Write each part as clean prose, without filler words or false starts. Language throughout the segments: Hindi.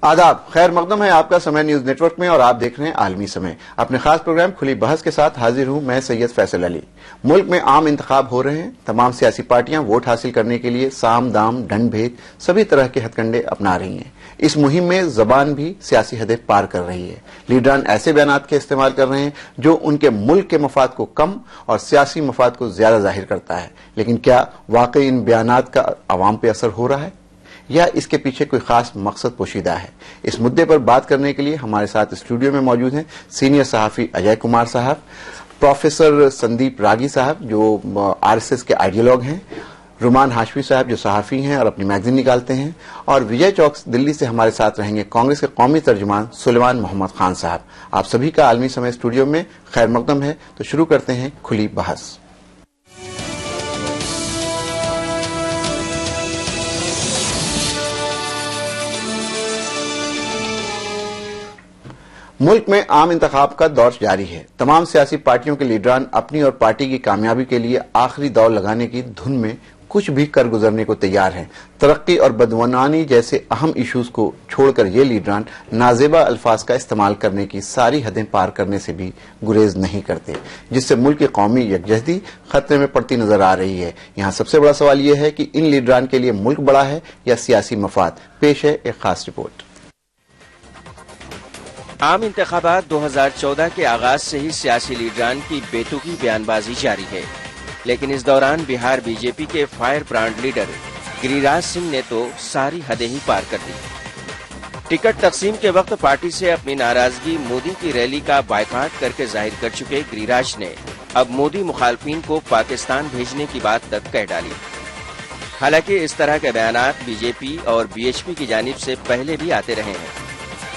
आदाब, खैर मकदम है आपका समय न्यूज नेटवर्क में और आप देख रहे हैं आलमी समय। अपने खास प्रोग्राम खुली बहस के साथ हाजिर हूं मैं सैयद फैसल अली। मुल्क में आम इंतखाब हो रहे हैं। तमाम सियासी पार्टियां वोट हासिल करने के लिए साम दाम ढंड भेद सभी तरह के हथकंडे अपना रही हैं। इस मुहिम में जबान भी सियासी हदें पार कर रही है। लीडरान ऐसे बयानात के इस्तेमाल कर रहे हैं जो उनके मुल्क के मफाद को कम और सियासी मफाद को ज्यादा जाहिर करता है। लेकिन क्या वाकई इन बयानात का अवाम पे असर हो रहा है या इसके पीछे कोई खास मकसद पोशीदा है? इस मुद्दे पर बात करने के लिए हमारे साथ स्टूडियो में मौजूद हैं सीनियर सहाफी अजय कुमार साहब, प्रोफेसर संदीप रागी साहब जो आरएसएस के आइडियोलॉग हैं, रुमान हाशमी साहब जो सहाफी हैं और अपनी मैगजीन निकालते हैं, और विजय चौक दिल्ली से हमारे साथ रहेंगे कांग्रेस के कौमी तर्जुमान सुलेमान मोहम्मद खान साहब। आप सभी का आलमी समय स्टूडियो में खैर मकदम है। तो शुरू करते हैं खुली बहस। मुल्क में आम इंतखाब का दौर जारी है। तमाम सियासी पार्टियों के लीडरान अपनी और पार्टी की कामयाबी के लिए आखिरी दौर लगाने की धुन में कुछ भी कर गुजरने को तैयार हैं। तरक्की और बदवानी जैसे अहम इश्यूज को छोड़कर ये लीडरान नाजेबा अल्फाज का इस्तेमाल करने की सारी हदें पार करने से भी गुरेज नहीं करते, जिससे मुल्क की कौमी यकजहती खतरे में पड़ती नजर आ रही है। यहाँ सबसे बड़ा सवाल यह है कि इन लीडरान के लिए मुल्क बड़ा है या सियासी मफाद। पेश है एक खास रिपोर्ट। आम इंतखाबात 2014 के आगाज से ही सियासी लीडरान की बेतुकी बयानबाजी जारी है, लेकिन इस दौरान बिहार बीजेपी के fire brand leader Giriraj Singh ने तो सारी हदें ही पार कर दी। टिकट तकसीम के वक्त पार्टी से अपनी नाराजगी मोदी की रैली का बायकाट करके जाहिर कर चुके गिरिराज ने अब मोदी मुखालफिन को पाकिस्तान भेजने की बात तक कह डाली। हालांकि इस तरह के बयानात बीजेपी और बीएचपी की जानिब से पहले भी आते रहे हैं।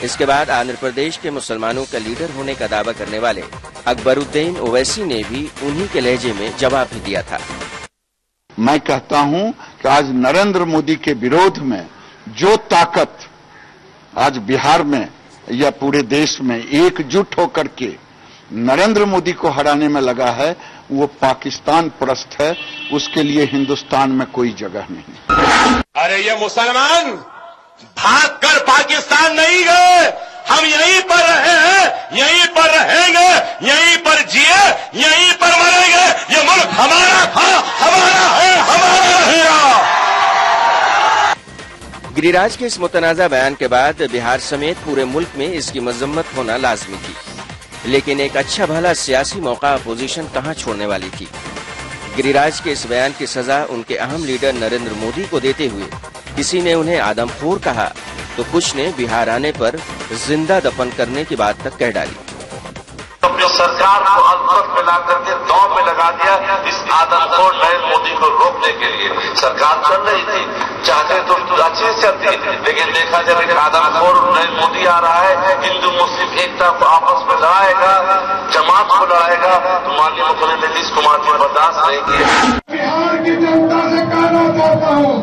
इसके बाद आंध्र प्रदेश के मुसलमानों का लीडर होने का दावा करने वाले अकबरुद्दीन ओवैसी ने भी उन्हीं के लहजे में जवाब भी दिया था। मैं कहता हूं कि आज नरेंद्र मोदी के विरोध में जो ताकत आज बिहार में या पूरे देश में एकजुट होकर के नरेंद्र मोदी को हराने में लगा है, वो पाकिस्तान परस्त है। उसके लिए हिंदुस्तान में कोई जगह नहीं। अरे ये मुसलमान भागकर पाकिस्तान नहीं गए, हम यहीं पर रहे हैं, यहीं पर रहेंगे, यहीं पर जिए, यहीं पर मरेंगे। ये मुल्क हमारा था, हमारा है, हमारा रहेगा। गिरिराज के इस मुतनाज़ा बयान के बाद बिहार समेत पूरे मुल्क में इसकी मजम्मत होना लाजमी थी, लेकिन एक अच्छा भला सियासी मौका अपोजिशन कहां छोड़ने वाली थी। गिरिराज के इस बयान की सजा उनके अहम लीडर नरेंद्र मोदी को देते हुए किसी ने उन्हें आदमखोर कहा तो कुछ ने बिहार आने पर जिंदा दफन करने की बात तक कह डाली। अपनी सरकार को अल्पत में ला करके दांव में लगा दिया इस आदमखोर नरेंद्र मोदी को रोकने के लिए। सरकार चल रही थी, चाहते तो अच्छे से चलती, लेकिन देखा जब एक आदमखोर नरेंद्र मोदी आ रहा है, हिंदू मुस्लिम एकता को आपस में लड़ाएगा, जमात को लड़ाएगा, तो माननीय मुख्यमंत्री नीतीश कुमार जी बर्दाश्त नहीं किए। बिहार की जनता से कहना चाहता हूँ,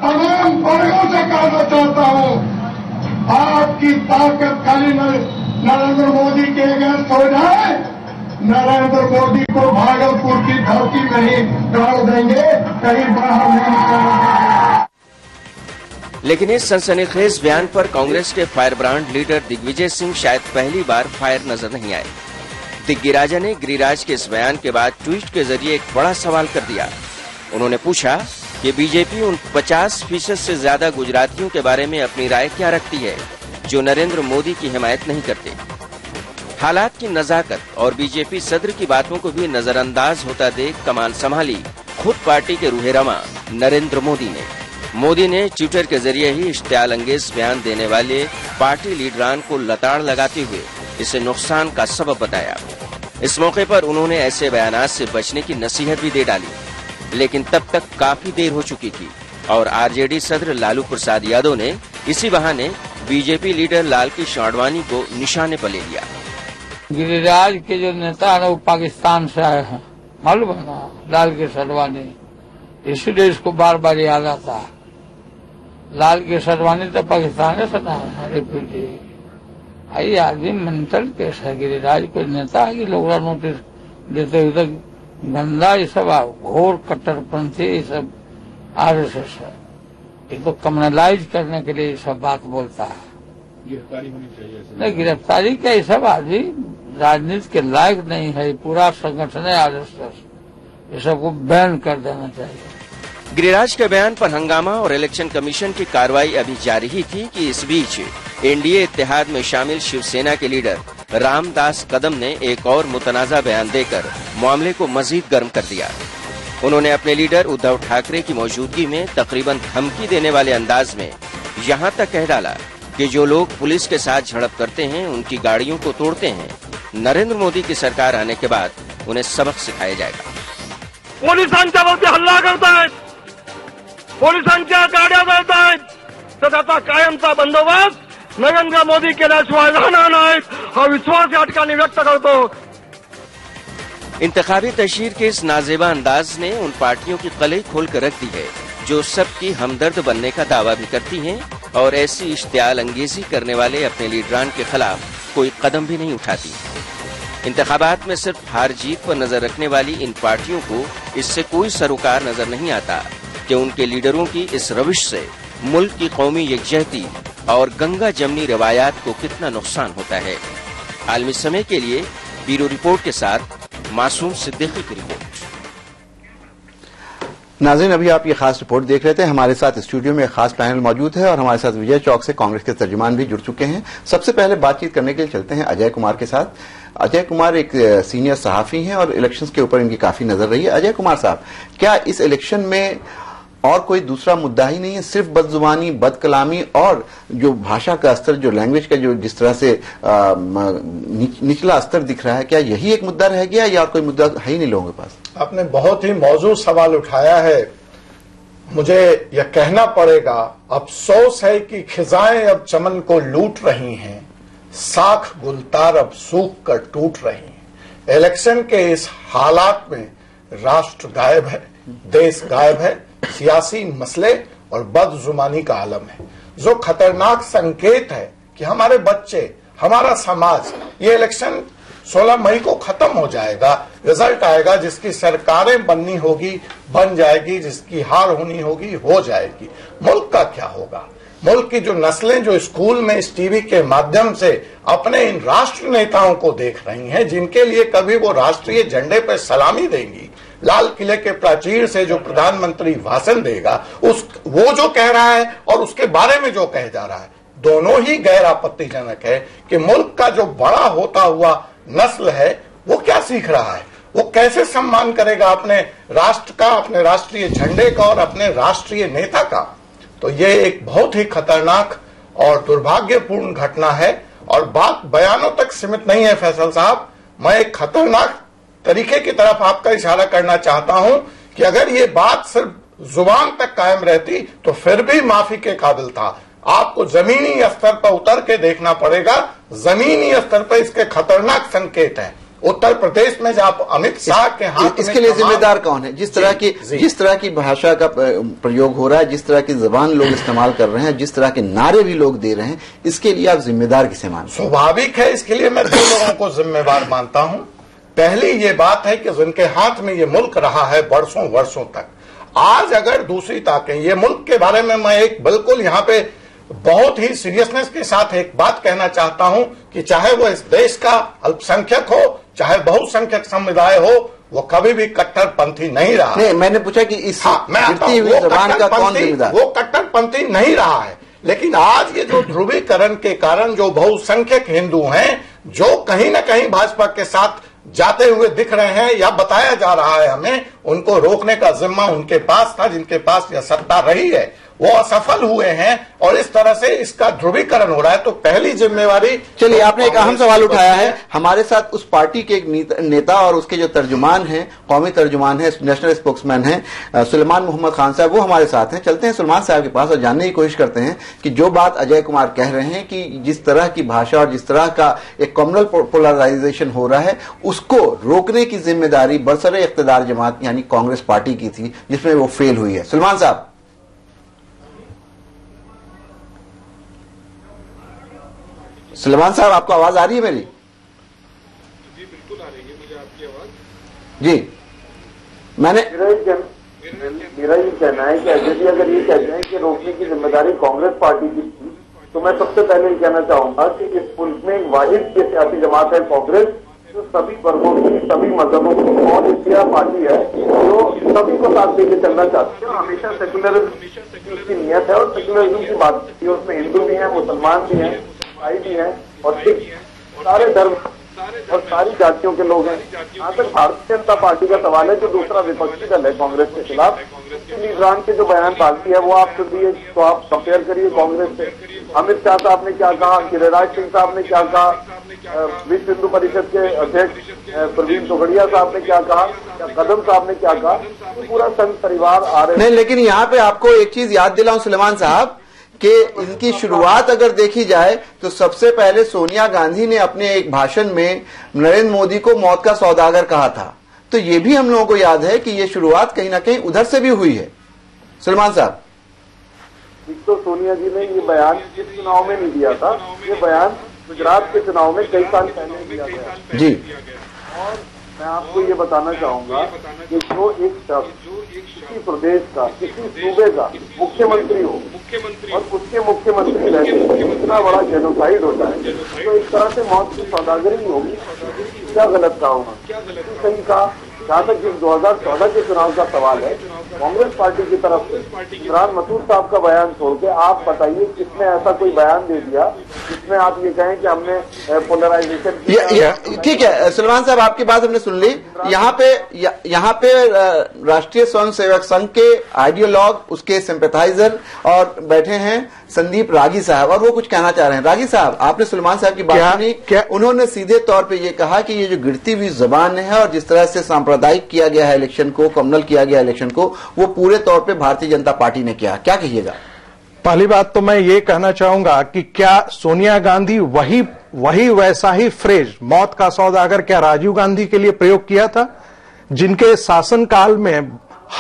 तमाम वर्गों से कहना चाहता हूँ, आपकी ताकत खाली नरेंद्र मोदी के अगेंस्ट हो जाए, नरेंद्र मोदी को भागलपुर की धरती में ही गाड़ देंगे, कहीं बाहर नहीं निकलेंगे। लेकिन इस सनसनीखेज बयान पर कांग्रेस के fire brand leader Digvijaya Singh शायद पहली बार फायर नजर नहीं आए। दिग्गिराजा ने गिरिराज के इस बयान के बाद ट्वीट के जरिए एक बड़ा सवाल कर दिया। उन्होंने पूछा कि बीजेपी उन 50% से ज्यादा गुजरातियों के बारे में अपनी राय क्या रखती है जो नरेंद्र मोदी की हिमायत नहीं करते। हालात की नजाकत और बीजेपी सदर की बातों को भी नजरअंदाज होता देख कमान संभाली खुद पार्टी के रूहेरमा नरेंद्र मोदी ने। मोदी ने ट्विटर के जरिए ही इश्तियाल अंगेज बयान देने वाले पार्टी लीडरान को लताड़ लगाते हुए इसे नुकसान का सबब बताया। इस मौके पर उन्होंने ऐसे बयानात से बचने की नसीहत भी दे डाली, लेकिन तब तक काफी देर हो चुकी थी और आरजेडी सदर लालू प्रसाद यादव ने इसी बहाने बीजेपी लीडर लाल कृष्ण आडवाणी को निशाने पर ले लिया। गिरिराज के जो नेता है वो पाकिस्तान से आए हैं, मालूम है ना, लाल कृष्ण आडवाणी, इसीलिए इसको बार बार याद आता है। लाल कृष्ण आडवाणी तो पाकिस्तान से ना है, आई आदमी मेंटल केस है। गिरिराज कोई नेता है कि लोग नोटिस देते हुए गंदा, ये सब घोर कट्टरपंथी, ये सब आरएसएस है। ये तो कम्युनलाइज करने के लिए सब बात बोलता है। गिरफ्तारी होनी चाहिए। नहीं, गिरफ्तारी क्या, ये सब आदमी राजनीति के लायक नहीं है। पूरा संगठन है आरएसएस, ये सबको बैन कर देना चाहिए। गिरिराज के बयान पर हंगामा और इलेक्शन कमीशन की कार्रवाई अभी जारी ही थी कि इस बीच एनडीए इत्तेहाद में शामिल शिवसेना के लीडर रामदास कदम ने एक और मुतनाज़ा बयान देकर मामले को मजीद गर्म कर दिया। उन्होंने अपने लीडर उद्धव ठाकरे की मौजूदगी में तकरीबन धमकी देने वाले अंदाज में यहां तक कह डाला कि जो लोग पुलिस के साथ झड़प करते हैं, उनकी गाड़ियों को तोड़ते हैं, नरेंद्र मोदी की सरकार आने के बाद उन्हें सबक सिखाया जाएगा। पोलिसांच्यावरती हल्ला करतायत, पोलिसांच्या गाड्या जळतायत, तर त्याचा कायमचा बंदोबस्त नरेंद्र मोदी केल्याशिवाय राहणार नाही, हा विश्वास या ठिकाणी व्यक्त करतो। इंतखाबी तशहीर के इस नाजेबा अंदाज ने उन पार्टियों की कलई खोल कर रख दी है जो सबकी हमदर्द बनने का दावा भी करती हैं और ऐसी इश्तियाल अंगेजी करने वाले अपने लीडरान के खिलाफ कोई कदम भी नहीं उठाती। इंतखाबात में सिर्फ हार जीत पर नजर रखने वाली इन पार्टियों को इससे कोई सरोकार नजर नहीं आता कि उनके लीडरों की इस रविश से मुल्क की कौमी यकजहती और गंगा जमनी रवायात को कितना नुकसान होता है। आलमी समय के लिए ब्यूरो रिपोर्ट के साथ मासूम सिद्दीकी की रिपोर्ट। नाज़रीन, अभी आप ये खास रिपोर्ट देख रहे थे। हमारे साथ स्टूडियो में एक खास पैनल मौजूद है और हमारे साथ विजय चौक से कांग्रेस के तर्जुमान भी जुड़ चुके हैं। सबसे पहले बातचीत करने के लिए चलते हैं अजय कुमार के साथ। अजय कुमार एक सीनियर सहाफी हैं और इलेक्शंस के ऊपर इनकी काफी नजर रही है। अजय कुमार साहब, क्या इस इलेक्शन में और कोई दूसरा मुद्दा ही नहीं है, सिर्फ बदजुबानी, बदकलामी और जो भाषा का स्तर, जो लैंग्वेज का जो जिस तरह से निचला स्तर दिख रहा है, क्या यही एक मुद्दा रह गया या कोई मुद्दा है ही नहीं लोगों के पास? आपने बहुत ही मौजूद सवाल उठाया है। मुझे यह कहना पड़ेगा, अफसोस है कि खिजाएं अब चमन को लूट रही हैं, साख गुलतार अब सूख कर टूट रही हैं। इलेक्शन के इस हालात में राष्ट्र गायब है, देश गायब है, सियासी मसले और बदजुबानी का आलम है, जो खतरनाक संकेत है कि हमारे बच्चे, हमारा समाज, ये इलेक्शन 16 मई को खत्म हो जाएगा, रिजल्ट आएगा, जिसकी सरकारें बननी होगी बन जाएगी, जिसकी हार होनी होगी हो जाएगी। मुल्क का क्या होगा? मुल्क की जो नस्लें जो स्कूल में इस टीवी के माध्यम से अपने इन राष्ट्र नेताओं को देख रही हैं, जिनके लिए कभी वो राष्ट्रीय झंडे पर सलामी देंगी, लाल किले के प्राचीर से जो प्रधानमंत्री भाषण देगा, वो जो कह रहा है और उसके बारे में जो कह जा रहा है, दोनों ही गैर आपत्तिजनक है कि मुल्क का जो बड़ा होता हुआ नस्ल है वो क्या सीख रहा है, वो कैसे सम्मान करेगा अपने राष्ट्र का, अपने राष्ट्रीय झंडे का और अपने राष्ट्रीय नेता का। तो ये एक बहुत ही खतरनाक और दुर्भाग्यपूर्ण घटना है और बात बयानों तक सीमित नहीं है। फैसल साहब, मैं एक खतरनाक तरीके की तरफ आपका इशारा करना चाहता हूं कि अगर ये बात सिर्फ जुबान तक कायम रहती तो फिर भी माफी के काबिल था। आपको जमीनी स्तर पर उतर के देखना पड़ेगा। जमीनी स्तर पर इसके खतरनाक संकेत हैं। उत्तर प्रदेश में जब अमित शाह के हाथ, इसके लिए जिम्मेदार कौन है? जिस तरह की भाषा का प्रयोग हो रहा है, जिस तरह की जबान लोग इस्तेमाल कर रहे हैं, जिस तरह के नारे भी लोग दे रहे हैं, इसके लिए आप जिम्मेदार किसे मानते हैं? स्वाभाविक है, इसके लिए मैं 2 लोगों को जिम्मेवार मानता हूं। पहली ये बात है कि जिनके हाथ में ये मुल्क रहा है बरसों वर्षों तक, आज अगर दूसरी ताकतें, ये मुल्क के बारे में मैं एक बिल्कुल यहाँ पे बहुत ही सीरियसनेस के साथ एक बात कहना चाहता हूं कि चाहे वो इस देश का अल्पसंख्यक हो, चाहे बहुसंख्यक समुदाय हो, वो कभी भी कट्टरपंथी नहीं रहा। नहीं, मैंने पूछा कि इस गिरती हुई जबान का कौन जिम्मेदार? वो कट्टरपंथी नहीं रहा है, लेकिन आज ये जो ध्रुवीकरण के कारण जो बहुसंख्यक हिंदू हैं, जो कहीं न कहीं भाजपा के साथ जाते हुए दिख रहे हैं या बताया जा रहा है हमें, उनको रोकने का जिम्मा उनके पास था, जिनके पास यह सत्ता रही है, वो असफल हुए हैं और इस तरह से इसका ध्रुवीकरण हो रहा है। तो पहली जिम्मेवारी, चलिए, आपने एक अहम सवाल उठाया है। हमारे साथ उस पार्टी के एक नेता और उसके जो तर्जुमान हैं, कौमी तर्जुमान है, नेशनल स्पोक्समैन है सुलेमान मोहम्मद खान साहब, वो हमारे साथ हैं। चलते हैं सुलेमान साहब के पास और जानने की कोशिश करते हैं कि जो बात अजय कुमार कह रहे हैं कि जिस तरह की भाषा और जिस तरह का एक कम्युनल पोलराइजेशन हो रहा है, उसको रोकने की जिम्मेदारी बरसरे इख्तिदार जमात यानी कांग्रेस पार्टी की थी, जिसमें वो फेल हुई है। सुलेमान साहब, सुलेमान साहब, आपको आवाज आ रही है मेरी? जी बिल्कुल आ रही है मुझे आपकी आवाज। जी, मैंने मेरा ये कहना है कि अजय जी अगर ये कहते हैं कि रोकने की जिम्मेदारी कांग्रेस पार्टी की थी, तो मैं सबसे पहले ये कहना चाहूंगा कि इस मुल्क में एक वाहिद ये सियासी जमात है कांग्रेस, जो सभी वर्गों की, सभी मजहबों की और इंडिया पार्टी है जो सभी को साथ लेके चलना चाहती है। हमेशा सेकुलरिज्म की नियत है और सेकुलरिज्म की बात की है। उसमें हिंदू भी हैं, मुसलमान भी हैं, ईसाई भी हैं और सिख, सारे धर्म और सारी जातियों के लोग हैं। यहाँ तक भारतीय जनता पार्टी का सवाल है, जो दूसरा विपक्षी दल है कांग्रेस के खिलाफ, लीडरान के जो बयान डालती है वो आप सुनिए, तो आप कंपेयर करिए कांग्रेस से। अमित शाह साहब ने क्या कहा, गिरिराज सिंह साहब ने क्या कहा, विश्व हिंदू परिषद के अध्यक्ष प्रवीण तोगड़िया साहब ने क्या कहा, कदम साहब ने क्या कहा, तो पूरा संघ परिवार आ रहे नहीं। लेकिन यहाँ पे आपको एक चीज याद दिलाऊं सुलेमान साहब कि इनकी शुरुआत अगर देखी जाए तो सबसे पहले सोनिया गांधी ने अपने एक भाषण में नरेंद्र मोदी को मौत का सौदागर कहा था। तो ये भी हम लोगों को याद है कि ये शुरुआत कहीं ना कहीं उधर से भी हुई है। सुलेमान साहब, तो सोनिया जी ने ये बयान इस चुनाव में नहीं दिया था, ये बयान गुजरात के चुनाव में कई साल पहले दिया गया जी। और मैं आपको ये बताना चाहूंगा कि जो एक शख्स किसी प्रदेश का, किसी सूबे का मुख्यमंत्री हो और उसके मुख्यमंत्री रहते इतना बड़ा जेनोसाइड होता है, तो इस तरह से मौत की सौदागरी होगी, क्या गलत कहा होगा, सही कहा। जहाँ तक इस 2014 के चुनाव का सवाल है, कांग्रेस पार्टी की तरफ से इमरान मसूद साहब का बयान छोड़ के आप बताइए किसने ऐसा कोई बयान दे दिया जिसमें आप ये कहें कि हमने पोलराइजेशन। ठीक है सुलेमान साहब, आपकी बात हमने सुन ली। यहाँ पे राष्ट्रीय स्वयं सेवक संघ के आइडियोलॉग, उसके सिंपैथाइजर और बैठे हैं संदीप रागी साहब, और वो कुछ कहना चाह रहे हैं। रागी साहब, आपने सुलेमान साहब की बात सुनी। उन्होंने सीधे तौर पे ये कहा कि ये जो गिरती हुई जबान है और जिस तरह से सांप्रदायिक किया गया है इलेक्शन को, कम्युनल किया गया इलेक्शन को, वो पूरे तौर पे भारतीय जनता पार्टी ने किया। क्या कहिएगा? पहली बात तो मैं ये कहना चाहूंगा कि क्या सोनिया गांधी वही वैसा ही फ्रेज मौत का सौदागर क्या राजीव गांधी के लिए प्रयोग किया था, जिनके शासनकाल में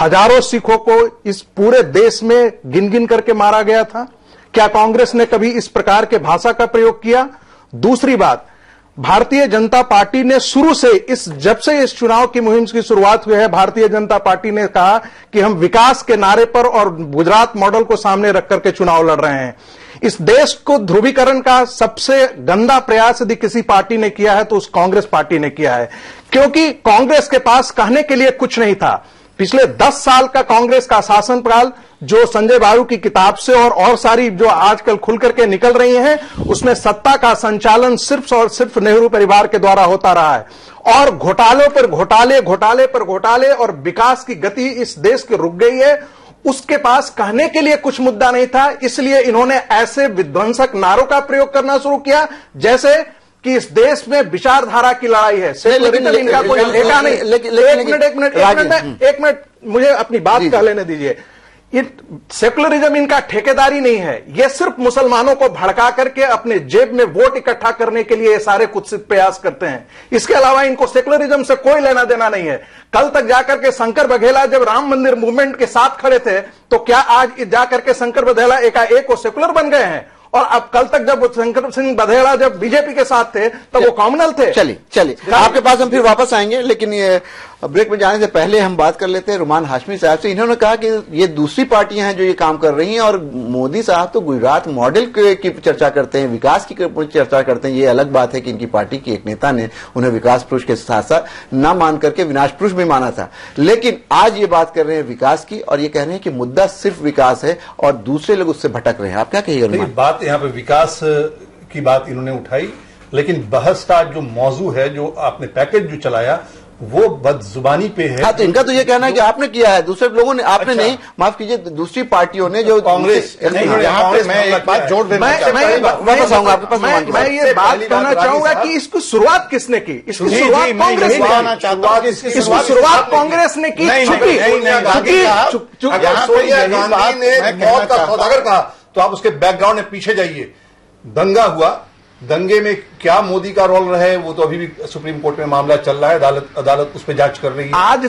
हजारों सिखों को इस पूरे देश में गिन गिन करके मारा गया था? क्या कांग्रेस ने कभी इस प्रकार के भाषा का प्रयोग किया? दूसरी बात, भारतीय जनता पार्टी ने शुरू से जब से इस चुनाव की मुहिम की शुरुआत हुई है, भारतीय जनता पार्टी ने कहा कि हम विकास के नारे पर और गुजरात मॉडल को सामने रख करके चुनाव लड़ रहे हैं। इस देश को ध्रुवीकरण का सबसे गंदा प्रयास यदि किसी पार्टी ने किया है तो उस कांग्रेस पार्टी ने किया है, क्योंकि कांग्रेस के पास कहने के लिए कुछ नहीं था। पिछले 10 साल का कांग्रेस का शासनकाल, जो संजय बारू की किताब से और सारी जो आजकल खुल करके निकल रही हैं, उसमें सत्ता का संचालन सिर्फ और सिर्फ नेहरू परिवार के द्वारा होता रहा है, और घोटालों पर घोटाले, घोटाले पर घोटाले, और विकास की गति इस देश की रुक गई है। उसके पास कहने के लिए कुछ मुद्दा नहीं था, इसलिए इन्होंने ऐसे विध्वंसक नारों का प्रयोग करना शुरू किया जैसे कि इस देश में विचारधारा की लड़ाई है। इनका कोई ठेका नहीं। एक मिनट मुझे अपनी बात कह लेने दीजिए। सेकुलरिज्म इनका ठेकेदारी नहीं है, ये सिर्फ मुसलमानों को भड़का करके अपने जेब में वोट इकट्ठा करने के लिए ये सारे कुत्सित प्रयास करते हैं। इसके अलावा इनको सेकुलरिज्म से कोई लेना देना नहीं है। कल तक जाकर के शंकर बघेला जब राम मंदिर मूवमेंट के साथ खड़े थे, तो क्या आज जाकर के शंकर बघेला एकाएक सेकुलर बन गए हैं? और अब कल तक जब शंकर सिंह बघेला जब बीजेपी के साथ थे तब वो कॉमनल थे। चलिए आपके पास हम फिर वापस आएंगे, लेकिन ये ब्रेक में जाने से पहले हम बात कर लेते हैं रुमान हाशमी साहब से। इन्होंने कहा कि ये दूसरी पार्टियां हैं जो ये काम कर रही हैं, और मोदी साहब तो गुजरात मॉडल की चर्चा करते हैं, विकास की चर्चा करते हैं। ये अलग बात है कि इनकी पार्टी के एक नेता ने उन्हें विकास पुरुष के साथ साथ न मान करके विनाश पुरुष भी माना था, लेकिन आज ये बात कर रहे हैं विकास की, और ये कह रहे हैं कि मुद्दा सिर्फ विकास है और दूसरे लोग उससे भटक रहे हैं। आप क्या कहिएगा? बात यहाँ पे विकास की बात इन्होंने उठाई, लेकिन बहस का जो मौजू है, जो आपने पैकेज जो चलाया, वो बदजुबानी पे है। हाँ, तो इनका तो ये कहना है कि आपने किया है, दूसरे लोगों ने, आपने नहीं, माफ कीजिए, दूसरी पार्टियों ने जो कांग्रेस। यहाँ पे मैं एक बात जोड़ देना वापस आऊंगा आपके पास। मैं ये बात कहना चाहूंगा कि इसको शुरुआत किसने की? इसकी शुरुआत कांग्रेस ने, शुरुआत कांग्रेस ने की। सोनिया गांधी ने मौत का सौदागर कहा, तो आप उसके बैकग्राउंड में पीछे जाइए। दंगा हुआ, दंगे में क्या मोदी का रोल रहे वो तो अभी भी सुप्रीम कोर्ट में मामला चल रहा है, अदालत उस पर जांच कर रही है। आज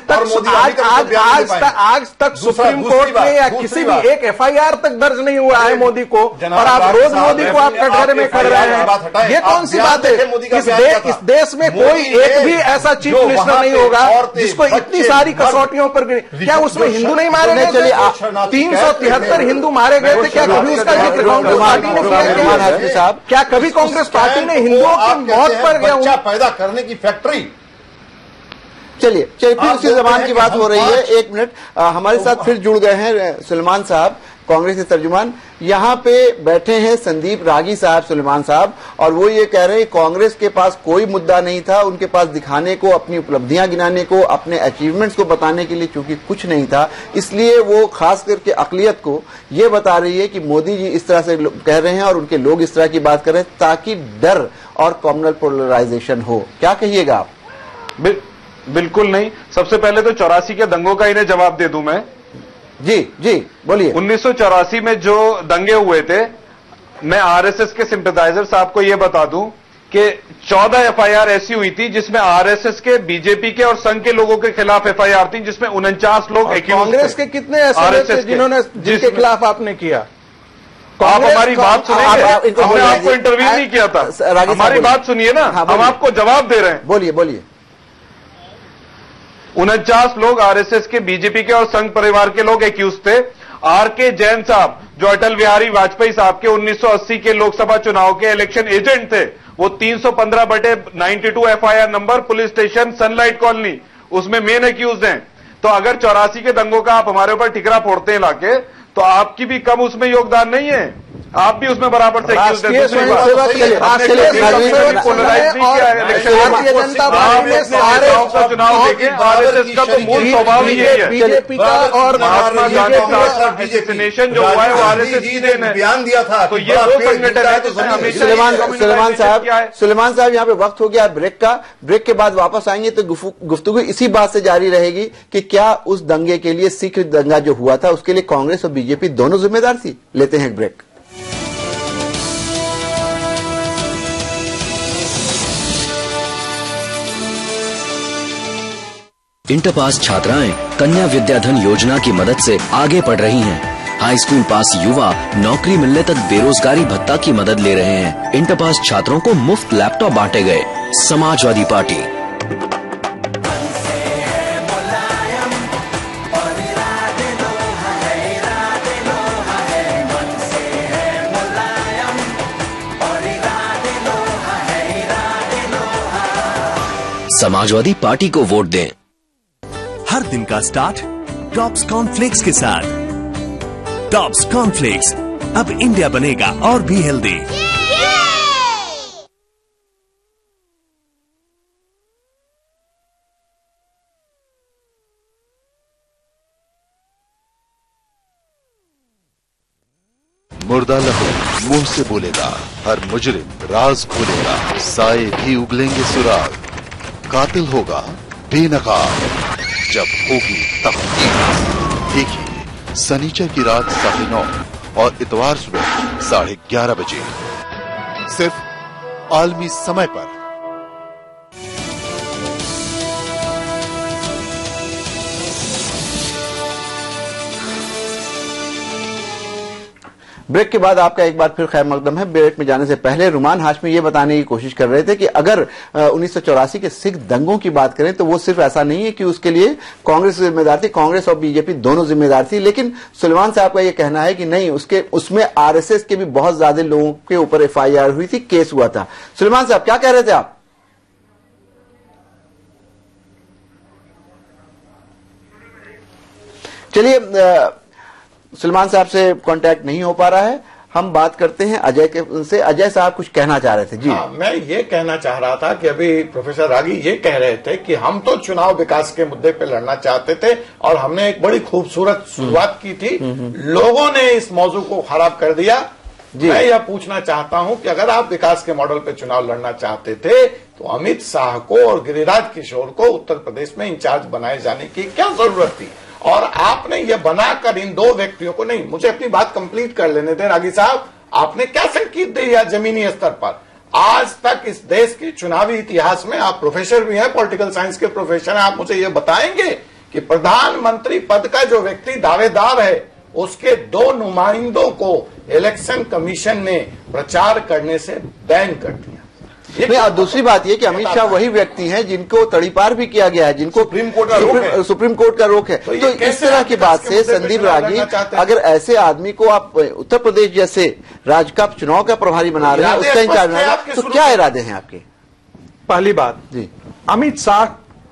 तक सुप्रीम कोर्ट में या किसी भी एक एफआईआर तक दर्ज नहीं हुआ है मोदी को, और आप रोज मोदी को आप कटघरे में कर रहे हैं। ये कौन सी बात है? इस देश में कोई एक भी ऐसा चीफ मिनिस्टर नहीं होगा जिसको इतनी सारी कसौटियों पर, क्या उसमें हिंदू नहीं मारे गए? चलिए 373 हिंदू मारे गए थे, क्या कभी उसका जिक्र कांग्रेस पार्टी ने किया? क्या कभी कांग्रेस पार्टी ने हिंदुओं की मौत पर बच्चा पैदा करने की फैक्ट्री? चलिए फिर उसी जबान की बात हो रही है। एक मिनट, हमारे साथ फिर जुड़ गए हैं सुलेमान साहब, कांग्रेस के तर्जुमान। यहाँ पे बैठे हैं संदीप रागी साहब, सुलेमान साहब, और वो ये कह रहे हैं कांग्रेस के पास कोई मुद्दा नहीं था, उनके पास दिखाने को, अपनी उपलब्धियां गिनाने को, अपने अचीवमेंट्स को बताने के लिए चूंकि कुछ नहीं था, इसलिए वो खास करके अकलियत को ये बता रही है कि मोदी जी इस तरह से कह रहे हैं और उनके लोग इस तरह की बात कर रहे हैं ताकि डर और कम्युनल पोलराइजेशन हो। क्या कहिएगा आप? बिल्कुल नहीं। सबसे पहले तो 84 के दंगों का इन्हें जवाब दे दूं मैं। जी बोलिए। 1984 में जो दंगे हुए थे, मैं आरएसएस के सिंपैथाइजर साहब को यह बता दूं कि 14 एफआईआर ऐसी हुई थी जिसमें आरएसएस के, बीजेपी के और संघ के लोगों के खिलाफ एफआईआर थी, जिसमें 49 लोग कांग्रेस के कितने ऐसे थे जिन्होंने, जिनके खिलाफ आपने किया? आप हमारी बात सुनिए, हमने आपको इंटरव्यू नहीं किया था, हमारी बात सुनिए ना, हम आपको जवाब दे रहे हैं। बोलिए। 49 लोग आरएसएस के, बीजेपी के और संघ परिवार के लोग एक्यूज थे। आरके जैन साहब जो अटल बिहारी वाजपेयी साहब के 1980 के लोकसभा चुनाव के इलेक्शन एजेंट थे, वो 315/92 FIR number, police station sunlight colony, उसमें मेन एक्यूज हैं। तो अगर 84 के दंगों का आप हमारे ऊपर ठिकरा फोड़ते हैं लाके, तो आपकी भी कम उसमें योगदान नहीं है, आप भी उसमें बराबर से एक्यूज हैं। भारतीय जनता पार्टी में सारे चुनाव देखें, आरएसएस का तो मूल स्वभाव ही है, बीजेपी का और महात्मा गांधी का असैसिनेशन जो हुआ है वो आरएसएस की देन है, बयान दिया था। तो ये वो संगठन है जिसने हमेशा। सुलेमान साहब यहाँ पे वक्त हो गया ब्रेक का, ब्रेक के बाद वापस आएंगे तो गुफ्तगू इसी बात से जारी रहेगी कि क्या उस दंगे के लिए, सिख दंगा जो हुआ था, उसके लिए कांग्रेस और बीजेपी दोनों जिम्मेदार थी। लेते हैं ब्रेक। इंटर पास छात्राएं कन्या विद्याधन योजना की मदद से आगे पढ़ रही हैं। हाई स्कूल पास युवा नौकरी मिलने तक बेरोजगारी भत्ता की मदद ले रहे हैं। इंटर पास छात्रों को मुफ्त लैपटॉप बांटे गए। समाजवादी पार्टी। समाजवादी पार्टी को वोट दें। हर दिन का स्टार्ट टॉप्स कॉर्नफ्लेक्स के साथ। टॉप्स कॉर्नफ्लेक्स, अब इंडिया बनेगा और भी हेल्दी। मुर्दा लहू मुंह से बोलेगा, हर मुजरिम राज खोलेगा, साए भी उगलेंगे सुराग, कातिल होगा बेनकाब जब होगी तहकीक। देखिए शनिचर की रात 9:30 और इतवार सुबह 11:30 बजे सिर्फ आलमी समय पर। ब्रेक के बाद आपका एक बार फिर खैर मकदम है। ब्रेक में जाने से पहले रुमान हाशमी ये बताने की कोशिश कर रहे थे कि अगर 1984 के सिख दंगों की बात करें तो वो सिर्फ ऐसा नहीं है कि उसके लिए कांग्रेस जिम्मेदार थी, कांग्रेस और बीजेपी दोनों जिम्मेदार थी, लेकिन सुलेमान साहब का ये कहना है कि नहीं, उसमें आरएसएस के भी बहुत ज्यादा लोगों के ऊपर एफआईआर हुई थी, केस हुआ था। सुलेमान साहब क्या कह रहे थे आप? चलिए, सुलेमान साहब से कांटेक्ट नहीं हो पा रहा है, हम बात करते हैं अजय के उनसे। अजय साहब कुछ कहना चाह रहे थे। जी मैं ये कहना चाह रहा था कि अभी प्रोफेसर रागी ये कह रहे थे कि हम तो चुनाव विकास के मुद्दे पे लड़ना चाहते थे और हमने एक बड़ी खूबसूरत शुरुआत की थी, लोगों ने इस मौजू को खराब कर दिया। मैं यह पूछना चाहता हूं कि अगर आप विकास के मॉडल पे चुनाव लड़ना चाहते थे तो अमित शाह को और गिरिराज किशोर को उत्तर प्रदेश में इंचार्ज बनाए जाने की क्या जरूरत थी? और आपने ये बनाकर इन दो व्यक्तियों को, नहीं, मुझे अपनी बात कंप्लीट कर लेने दें रागी साहब, आपने क्या संकेत दिया जमीनी स्तर पर? आज तक इस देश के चुनावी इतिहास में, आप प्रोफेसर भी हैं, पॉलिटिकल साइंस के प्रोफेसर हैं, आप मुझे ये बताएंगे कि प्रधानमंत्री पद का जो व्यक्ति दावेदार है उसके 2 नुमाइंदों को इलेक्शन कमीशन ने प्रचार करने से बैन कर दिया। नहीं, और दूसरी बात यह कि अमित शाह वही व्यक्ति हैं जिनको तड़ीपार भी किया गया है, जिनको सुप्रीम कोर्ट का रोक है। तो इस तरह की बात से संदीप रागी, अगर ऐसे आदमी को आप उत्तर प्रदेश जैसे राज्य का चुनाव का प्रभारी बना रहे हैं, उसका इंचार्ज बना रहे हैं, तो क्या इरादे हैं आपके? पहली बात जी, अमित शाह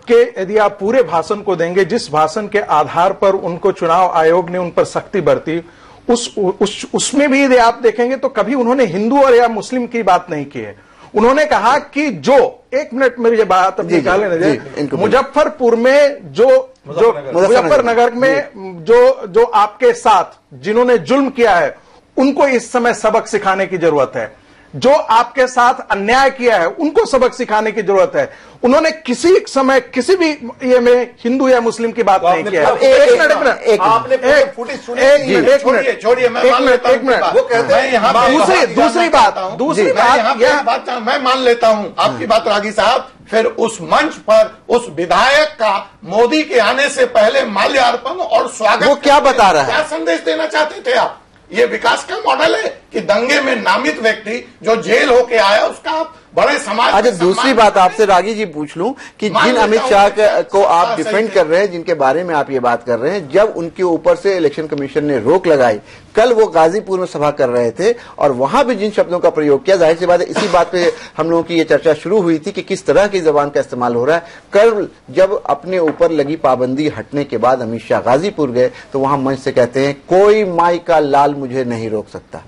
के यदि आप पूरे भाषण को देंगे, जिस भाषण के आधार पर उनको चुनाव आयोग ने उन पर सख्ती बरती, उसमें भी यदि आप देखेंगे तो कभी उन्होंने हिंदू और या मुस्लिम की बात नहीं की है। उन्होंने कहा कि जो, एक मिनट मेरी बात अपनी कहा लेने, मुजफ्फरपुर में जो मुजफ्फरनगर में जो आपके साथ जिन्होंने जुल्म किया है उनको इस समय सबक सिखाने की जरूरत है। जो आपके साथ अन्याय किया है उनको सबक सिखाने की जरूरत है। उन्होंने किसी समय किसी भी ये में हिंदू या मुस्लिम की बात नहीं किया है। एक मिनट छोड़िए, दूसरी बात मैं मान लेता हूं आपकी बात रागी साहब। फिर उस मंच पर उस विधायक का मोदी के आने से पहले माल्यार्पण और स्वागत, वो क्या बता रहा है, क्या संदेश देना चाहते थे आप? ये विकास का मॉडल है कि दंगे में नामित व्यक्ति जो जेल होके आया उसका आप बड़े समाज। अच्छा, दूसरी बात आपसे रागी जी पूछ लूं कि जिन अमित शाह को आप डिफेंड कर रहे हैं, जिनके बारे में आप ये बात कर रहे हैं, जब उनके ऊपर से इलेक्शन कमीशन ने रोक लगाई, कल वो गाजीपुर में सभा कर रहे थे और वहां भी जिन शब्दों का प्रयोग किया, जाहिर सी बात है इसी बात पे हम लोगों की ये चर्चा शुरू हुई थी कि किस तरह की जबान का इस्तेमाल हो रहा है। कल जब अपने ऊपर लगी पाबंदी हटने के बाद अमित शाह गाजीपुर गए तो वहां मंच से कहते हैं कोई माई का लाल मुझे नहीं रोक सकता।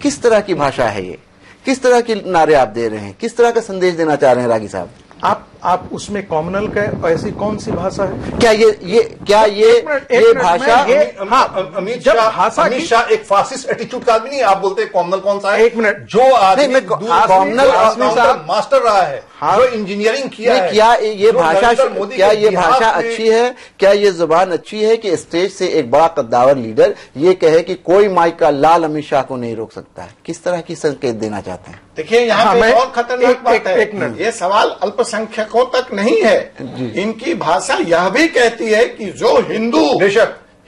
किस तरह की भाषा है ये? किस तरह के नारे आप दे रहे हैं? किस तरह का संदेश देना चाह रहे हैं रागी साहब? आप उसमें कॉमनल का ऐसी कौन सी भाषा है? क्या ये भाषा? अमित शाह एक फासिस्ट एटीट्यूड का आदमी नहीं, आप बोलते हैं कॉमनल कौन सा है? एक मिनट, जो आदमी कॉमनल मास्टर रहा है, जो इंजीनियरिंग किया है, क्या ये भाषा अच्छी है? क्या ये जुबान अच्छी है कि स्टेज से एक बड़ा कद्दावर लीडर ये कहे कि कोई माई का लाल अमित शाह को नहीं रोक सकता है? किस तरह की संकेत देना चाहते हैं? देखिए यहाँ पे और खतरनाक बात है, ये सवाल अल्पसंख्यकों तक नहीं है। इनकी भाषा यह भी कहती है कि जो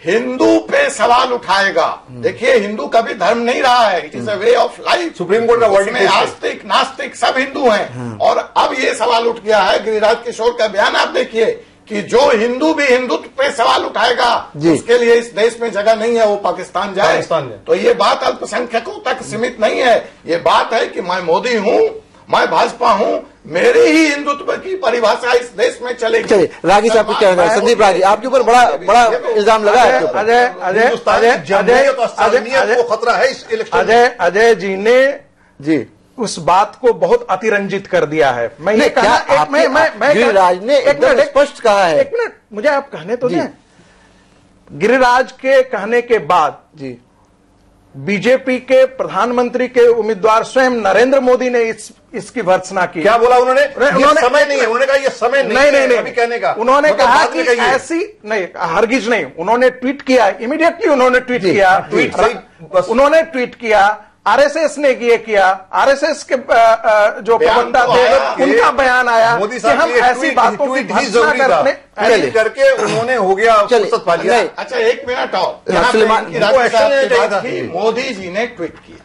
हिंदू पे सवाल उठाएगा, देखिए हिंदू कभी धर्म नहीं रहा है, it is a way of life. Supreme court का वर्डिंग है, आस्तिक नास्तिक सब हिंदू हैं। और अब ये सवाल उठ गया है, गिरिराज किशोर का बयान आप देखिए कि जो हिंदू भी हिंदुत्व पे सवाल उठाएगा उसके लिए इस देश में जगह नहीं है, वो पाकिस्तान जाए। तो ये बात अल्पसंख्यकों तक सीमित नहीं है, ये बात है कि मैं मोदी हूँ, मैं भाजपा हूँ, मेरी ही हिंदुत्व की परिभाषा इस देश में चलेगी। चलिए रागी साहब कुछ कहना है। संदीप रागी, आपके ऊपर बड़ा इल्जाम लगा है। अजय जी ने उस बात को बहुत अतिरंजित कर दिया है। मैं ये गिरिराज ने एकदम स्पष्ट कहा है। एक मिनट, मुझे आप कहने तो दें। गिरिराज के कहने के बाद जी बीजेपी के प्रधानमंत्री के उम्मीदवार स्वयं नरेंद्र मोदी ने इसकी भर्त्सना की। क्या बोला उन्होंने? समय नहीं है, उन्होंने कहा ये समय नहीं अभी कहने का। उन्होंने कहा कि ऐसी नहीं, हरगिज नहीं। उन्होंने ट्वीट किया, इमीडिएटली उन्होंने ट्वीट किया, उन्होंने ट्वीट किया, आरएसएस ने ये किया, आरएसएस के जो प्रवक्ता थे उनका बयान आया कि हम ऐसी बातों की भर्त्सना करके उन्होंने हो गया फुर्सत पा लिया। अच्छा एक मिनट और, मोदी जी ने ट्वीट किया,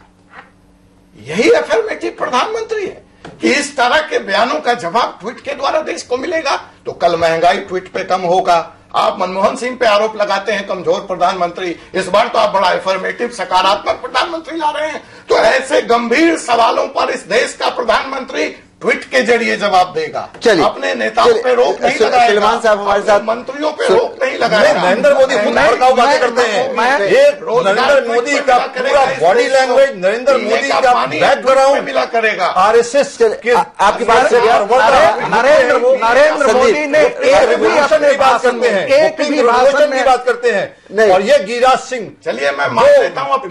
यही अफर्मेटिव प्रधानमंत्री है कि इस तरह के बयानों का जवाब ट्वीट के द्वारा देश को मिलेगा। तो कल महंगाई ट्वीट पे कम होगा। आप मनमोहन सिंह पे आरोप लगाते हैं कमजोर प्रधानमंत्री, इस बार तो आप बड़ा अफर्मेटिव सकारात्मक प्रधानमंत्री ला रहे हैं। तो ऐसे गंभीर सवालों पर इस देश का प्रधानमंत्री ट्वीट के जरिए जवाब देगा। चलिए, अपने नेताओं पे रोक नहीं लगाएगा, सलमान साहब हमारे साथ, मंत्रियों पे रोक नहीं लगाएगा। नरेंद्र मोदी खुद भड़काऊ बातें करते हैं। नरेंद्र मोदी का पूरा बॉडी लैंग्वेज, नरेंद्र मोदी का बैकग्राउंड मिला करेगा आरएसएस के। आपकी बात से नरेंद्र मोदी ने एक भी अपने बात करते हैं, एक भी भाषण में बात करते हैं। और ये गिरिराज सिंह, चलिए मैं मान लेता हूँ,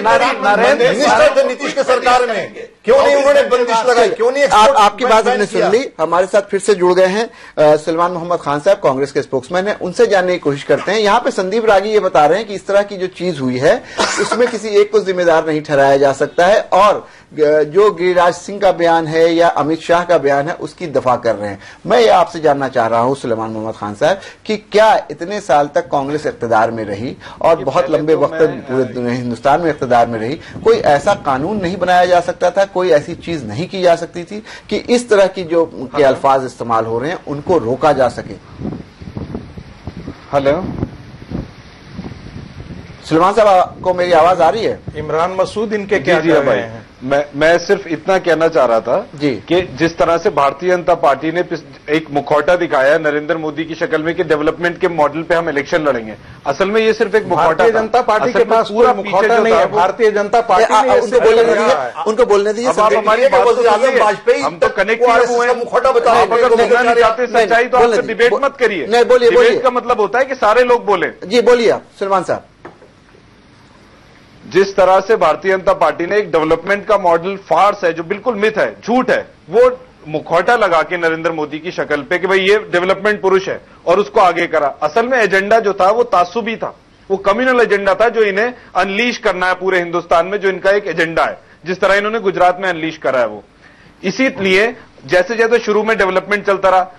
मिनिस्टर थे नीतीश के सरकार में, क्यों नहीं उन्होंने बंदिश लगाई? क्यों नहीं? आपकी बात हमने सुन ली। हमारे साथ फिर से जुड़ गए हैं सलमान मोहम्मद खान साहब, कांग्रेस के स्पोक्समैन हैं, उनसे जानने की कोशिश करते हैं। यहाँ पे संदीप रागी ये बता रहे हैं कि इस तरह की जो चीज हुई है उसमें किसी एक को जिम्मेदार नहीं ठहराया जा सकता है, और जो गिरिराज सिंह का बयान है या अमित शाह का बयान है उसकी दफा कर रहे हैं। मैं ये आपसे जानना चाह रहा हूं सुलेमान मोहम्मद खान साहब कि क्या इतने साल तक कांग्रेस इख्तिदार में रही और बहुत लंबे वक्त पूरे हिंदुस्तान में इख्तिदार में रही, कोई ऐसा कानून नहीं बनाया जा सकता था, कोई ऐसी चीज नहीं की जा सकती थी कि इस तरह की जो के अल्फाज इस्तेमाल हो रहे हैं उनको रोका जा सके? हेलो सुलेमान साहब को मेरी आवाज आ रही है? इमरान मसूद इनके क्या जी भाई हैं? मैं सिर्फ इतना कहना चाह रहा था जी कि जिस तरह से भारतीय जनता पार्टी ने एक मुखौटा दिखाया नरेंद्र मोदी की शक्ल में कि डेवलपमेंट के मॉडल पे हम इलेक्शन लड़ेंगे, असल में ये सिर्फ एक मुखौटा। भारतीय जनता पार्टी के पास पूरा मुखौटा नहीं है। भारतीय जनता पार्टी ने उनको बोलने दीजिए। अब हमारी वाजपेयी हम तो कनेक्ट हुए हैं, मुखौटा बताओ। आप अगर बोलना नहीं चाहते सच्चाई तो आप डिबेट मत करिए। नहीं बोलिए, डिबेट का मतलब होता है कि सारे लोग बोले। जी बोलिए आप सुलेमान साहब। जिस तरह से भारतीय जनता पार्टी ने एक डेवलपमेंट का मॉडल फार्स है, जो बिल्कुल मिथ है, झूठ है, वो मुखौटा लगा के नरेंद्र मोदी की शक्ल पे कि भाई ये डेवलपमेंट पुरुष है और उसको आगे करा। असल में एजेंडा जो था वो तासुबी था, वो कम्युनल एजेंडा था जो इन्हें अनलीश करना है पूरे हिंदुस्तान में, जो इनका एक एजेंडा है, जिस तरह इन्होंने गुजरात में अनलीश करा है वो। इसीलिए जैसे जैसे शुरू में डेवलपमेंट चलता रहा,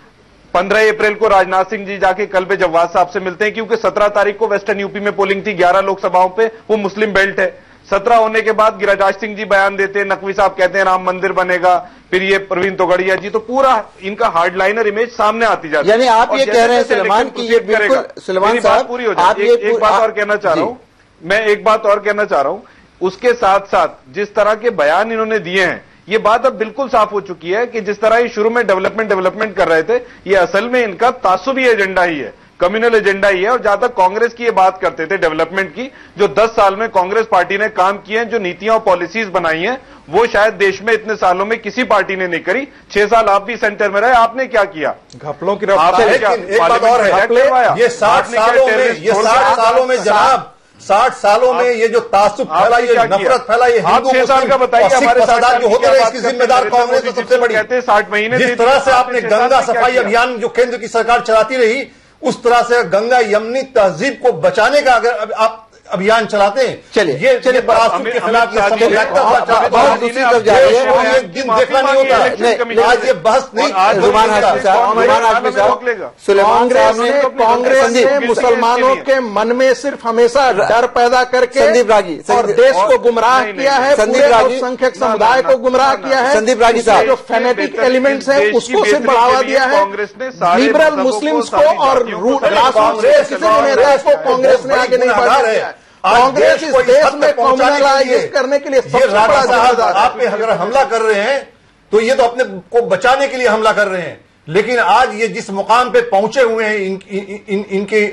15 अप्रैल को राजनाथ सिंह जी जाके कल पे जवाद साहब से मिलते हैं, क्योंकि 17 तारीख को वेस्टर्न यूपी में पोलिंग थी, 11 लोकसभाओं पे, वो मुस्लिम बेल्ट है। 17 होने के बाद गिरिराज सिंह जी बयान देते हैं, नकवी साहब कहते हैं राम मंदिर बनेगा, फिर ये प्रवीण तोगड़िया जी, तो पूरा इनका हार्डलाइनर इमेज सामने आती जाती है। यानी आप ये कह रहे हैं सुलेमान की ये बिल्कुल सुलेमान साहब पूरी हो जाती है। एक बात और कहना चाह रहा हूं मैं, एक बात और कहना चाह रहा हूं, उसके साथ साथ जिस तरह के बयान इन्होंने दिए हैं, ये बात अब बिल्कुल साफ हो चुकी है कि जिस तरह ये शुरू में डेवलपमेंट कर रहे थे, ये असल में इनका तासुबी एजेंडा ही है, कम्युनल एजेंडा ही है। और जहां तक कांग्रेस की ये बात करते थे डेवलपमेंट की, जो 10 साल में कांग्रेस पार्टी ने काम किए हैं, जो नीतियां और पॉलिसीज बनाई हैं, वो शायद देश में इतने सालों में किसी पार्टी ने नहीं करी। 6 साल आप भी सेंटर में रहे, आपने क्या किया? घपलों की एक बात और है, ये 60 सालों में जनाब 60 सालों में ये जो तासुब फैला, ये नफरत फैला, ये हिंदू मुस्लिम का बताइए हमारे फसाद जो होते रहे, इसकी जिम्मेदार कांग्रेस सबसे बड़ी। 60 महीने जिस तरह से आपने गंगा सफाई अभियान जो केंद्र की सरकार चलाती रही, उस तरह से गंगा यमुनी तहजीब को बचाने का अगर आप अभियान चलाते हैं, चलिए ये तासुब के खिलाफ ये दिन देखना नहीं होता है। आज ये बहस नहीं, कांग्रेस ने मुसलमानों के मन में सिर्फ हमेशा डर पैदा करके संदीप रागी और देश को गुमराह किया है, पूरे अल्पसंख्यक समुदाय को गुमराह किया है। संदीप रागी साहब, जो फेनेटिक एलिमेंट्स हैं उसको सिर्फ बढ़ावा दिया है, लिबरल मुस्लिम्स को और कांग्रेस को कांग्रेस ने आगे नहीं बढ़ा रहे। कांग्रेस इस देश में कम्युनलाइज करने के लिए सबसे बड़ा जिम्मेदार। आप पे अगर हमला कर रहे हैं तो ये तो अपने को बचाने के लिए हमला कर रहे हैं, लेकिन आज ये जिस मुकाम पे पहुंचे हुए हैं इनके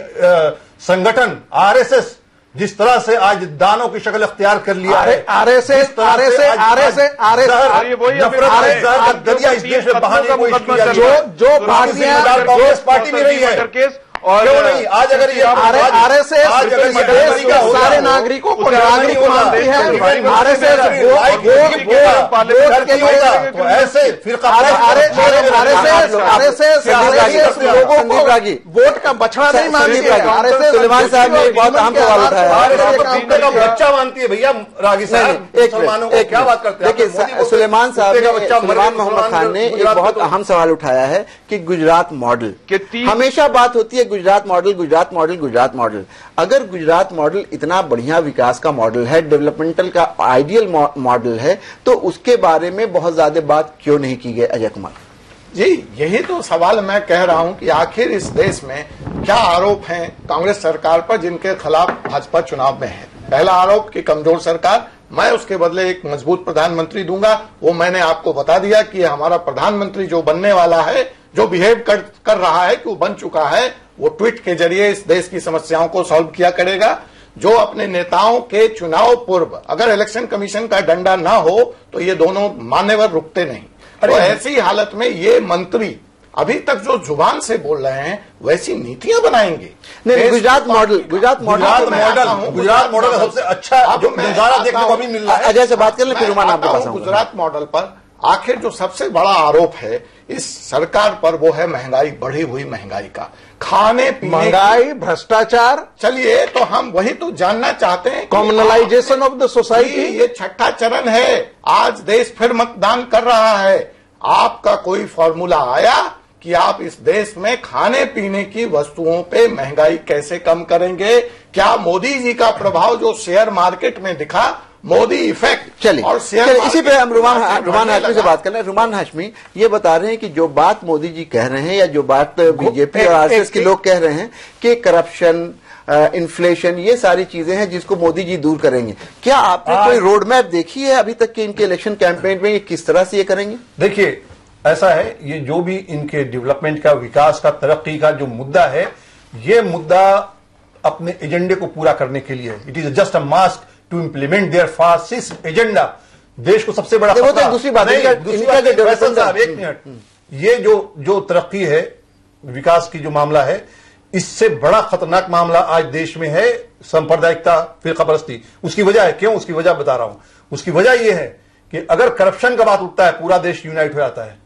संगठन आरएसएस, जिस तरह से आज दानों की शक्ल अख्तियार कर लिया है, आरएसएस दरिया इस देश में बहाने को जो कांग्रेस पार्टी में रही है और क्यों नहीं? आज अगर ये आरएसएस सारे नागरिकों को नागरिक मानती है, आरएसएस तो ऐसे फिर आरएसएस लोगों को वोट का बछड़ा नहीं मानती है। आरएसएस सुलेमान साहब ने एक बहुत अहम सवाल उठाया, बच्चा मानती है भैया रागी साहब, मुसलमानों को क्या बात करते हैं? देखिए सुलेमान साहब ने, सुलेमान मोहम्मद खान ने एक बहुत अहम सवाल उठाया है कि गुजरात मॉडल, हमेशा बात होती है Gujarat model, Gujarat model, Gujarat model. अगर गुजरात मॉडल इतना बढ़िया विकास का मॉडल है, डेवलपमेंटल का आइडियल मॉडल है, तो उसके बारे में बहुत ज्यादा बात क्यों नहीं की गई? अजय कुमार जी, यही तो सवाल मैं कह रहा हूं कि आखिर इस देश में क्या आरोप हैं कांग्रेस सरकार पर जिनके खिलाफ भाजपा चुनाव में है? पहला आरोप कि कमजोर सरकार, मैं उसके बदले एक मजबूत प्रधानमंत्री दूंगा। वो मैंने आपको बता दिया कि हमारा प्रधानमंत्री जो बनने वाला है, जो बिहेव कर रहा है कि वो बन चुका है, वो ट्वीट के जरिए इस देश की समस्याओं को सॉल्व किया करेगा। जो अपने नेताओं के चुनाव पूर्व अगर इलेक्शन कमीशन का डंडा ना हो तो ये दोनों मान्यवर रुकते नहीं। तो ऐसी हालत में ये मंत्री अभी तक जो जुबान से बोल रहे हैं वैसी नीतियां बनाएंगे। नहीं, गुजरात मॉडल सबसे अच्छा जो नजारा देखने को भी मिल रहा है। अजय से बात कर ले, फिर आपके पास गुजरात मॉडल पर आखिर जो सबसे बड़ा आरोप है इस सरकार पर वो है महंगाई, बढ़ी हुई महंगाई का, खाने पीने, महंगाई, भ्रष्टाचार। चलिए तो हम वही तो जानना चाहते हैं, कॉम्युनलाइजेशन ऑफ द सोसाइटी। ये छठा चरण है, आज देश फिर मतदान कर रहा है। आपका कोई फॉर्मूला आया कि आप इस देश में खाने पीने की वस्तुओं पे महंगाई कैसे कम करेंगे? क्या मोदी जी का प्रभाव जो शेयर मार्केट में दिखा, मोदी इफेक्ट, चलिए और इसी पे हम रुमान हाशमी से बात कर रहे हैं। रुमान हाशमी ये बता रहे हैं कि जो बात मोदी जी कह रहे हैं या जो बात बीजेपी और आरएसएस के लोग कह रहे हैं कि करप्शन, इन्फ्लेशन, ये सारी चीजें हैं जिसको मोदी जी दूर करेंगे। क्या आपने कोई रोड मैप देखी है अभी तक कि इनके इलेक्शन कैंपेन में ये किस तरह से ये करेंगे? देखिए ऐसा है, ये जो भी इनके डेवलपमेंट का, विकास का, तरक्की का जो मुद्दा है, ये मुद्दा अपने एजेंडे को पूरा करने के लिए, it is just a mask to implement their fascist agenda. देश को सबसे बड़ा वो तो दूसरी बात है, साहब एक मिनट, ये जो तरक्की है, विकास की जो मामला है, इससे बड़ा खतरनाक मामला आज देश में है सांप्रदायिकता, फिरकापरस्ती। उसकी वजह है, क्यों उसकी वजह बता रहा हूं। उसकी वजह यह है कि अगर करप्शन का बात उठता है, पूरा देश यूनाइट हो जाता है,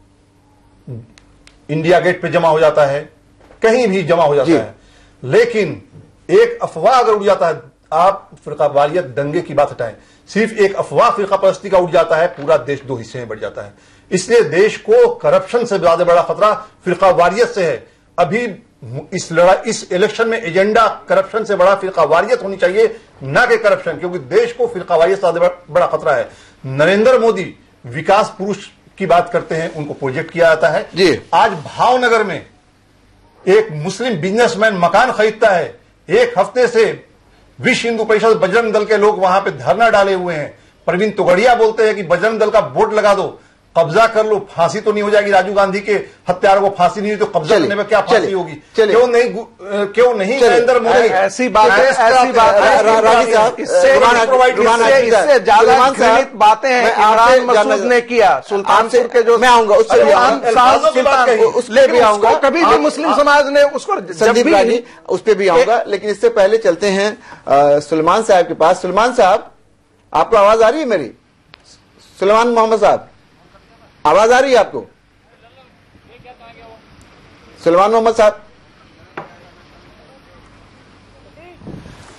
इंडिया गेट पे जमा हो जाता है, कहीं भी जमा हो जाता है। लेकिन एक अफवाह अगर उड़ जाता है, आप फिरकावारियत दंगे की बात हटाएं, सिर्फ एक अफवाह फिरकापरस्ती का उड़ जाता है, पूरा देश दो हिस्से में बढ़ जाता है। इसलिए देश को करप्शन से ज्यादा बड़ा खतरा फिरकावारियत से है। अभी इस इलेक्शन में एजेंडा करप्शन से बड़ा फिरकावारियत होनी चाहिए, ना कि करप्शन, क्योंकि देश को फिरकावारियत से ज्यादा बड़ा खतरा है। नरेंद्र मोदी विकास पुरुष की बात करते हैं, उनको प्रोजेक्ट किया जाता है जी। आज भावनगर में एक मुस्लिम बिजनेसमैन मकान खरीदता है, एक हफ्ते से विश्व हिंदू परिषद, बजरंग दल के लोग वहां पे धरना डाले हुए हैं। प्रवीण तोगड़िया बोलते हैं कि बजरंग दल का बोर्ड लगा दो, कब्जा कर लो, फांसी तो नहीं हो जाएगी। राजीव गांधी के हत्यारों को फांसी नहीं हुई तो कब्जा करने में क्या फांसी होगी? क्यों नहीं नरेंद्र मोदी ऐसी बात है, ऐसी बात है, इससे ज्यादा घृणित बातें हैं इमरान मसूद ने किया सुल्तानपुर के, जो मैं आऊंगा उससे भी आऊंगा, कभी भी मुस्लिम समाज ने उसको, संदीप रानी उस पर भी आऊंगा। लेकिन इससे पहले चलते हैं सुलेमान साहब के पास। सुलेमान साहब, आपको आवाज आ रही है मेरी? सुलेमान मोहम्मद साहब, आवाज आ रही है आपको? सुलेमान मोहम्मद साहब,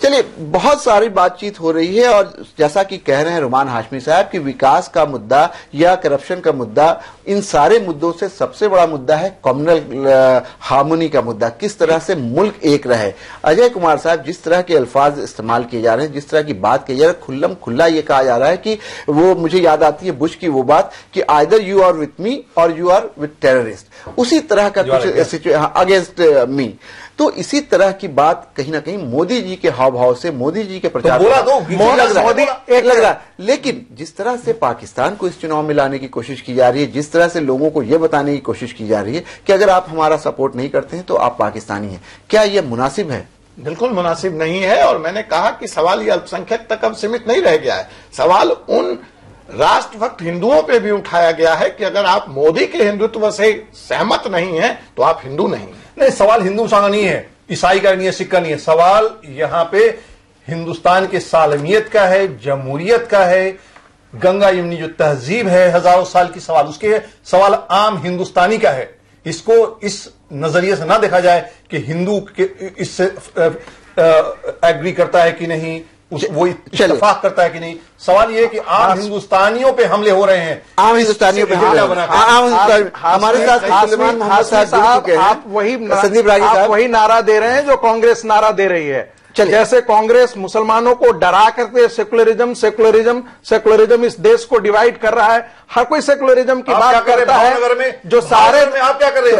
चलिए बहुत सारी बातचीत हो रही है और जैसा कि कह रहे हैं रुमान हाशमी साहब कि विकास का मुद्दा या करप्शन का मुद्दा, इन सारे मुद्दों से सबसे बड़ा मुद्दा है कम्युनल हार्मोनी का मुद्दा, किस तरह से मुल्क एक रहे। अजय कुमार साहब, जिस तरह के अल्फाज इस्तेमाल किए जा रहे हैं, जिस तरह की बात की जा रही है, खुल्लम खुल्ला ये कहा जा रहा है कि वो, मुझे याद आती है बुश की वो बात कि either you are with me और यू आर विथ टेररिस्ट, उसी तरह का कुछ अगेंस्ट मी। तो इसी तरह की बात कहीं ना कहीं मोदी जी के हाव भाव से, मोदी जी के प्रचार बोला लग रहा है। लेकिन जिस तरह से पाकिस्तान को इस चुनाव में लाने की कोशिश की जा रही है, जिस तरह से लोगों को यह बताने की कोशिश की जा रही है कि अगर आप हमारा सपोर्ट नहीं करते हैं तो आप पाकिस्तानी हैं, क्या यह मुनासिब है? बिल्कुल मुनासिब नहीं है। और मैंने कहा कि सवाल ये अल्पसंख्यक तक अब सीमित नहीं रह गया है, सवाल उन राष्ट्रभक्त हिंदुओं पे भी उठाया गया है कि अगर आप मोदी के हिंदुत्व से सहमत नहीं हैं तो आप हिंदू नहीं हैं। नहीं, सवाल हिंदू का नहीं है, ईसाई का नहीं है, सिख का नहीं है। सवाल यहां पे हिंदुस्तान के सालमियत का है, जमहूरियत का है, गंगा यमुनी जो तहजीब है हजारों साल की, सवाल उसके, सवाल आम हिंदुस्तानी का है। इसको इस नजरिए से ना देखा जाए कि हिंदू इससे एग्री करता है कि नहीं, वो इत्तेफाक करता है कि नहीं। सवाल ये है कि आम हिंदुस्तानियों पे हमले हो रहे हैं, आम हिंदुस्तानियों पे हमारे साथ सुलेमान मोहम्मद साहब जुड़ चुके हैं। आप वही नारा दे रहे हैं जो कांग्रेस नारा दे रही है। जैसे कांग्रेस मुसलमानों को डरा करके सेकुलरिज्म सेकुलरिज्म सेकुलरिज्म इस देश को डिवाइड कर रहा है, हर कोई सेकुलरिज्म की बात करता है। जो सारे आप क्या कर रहे हैं?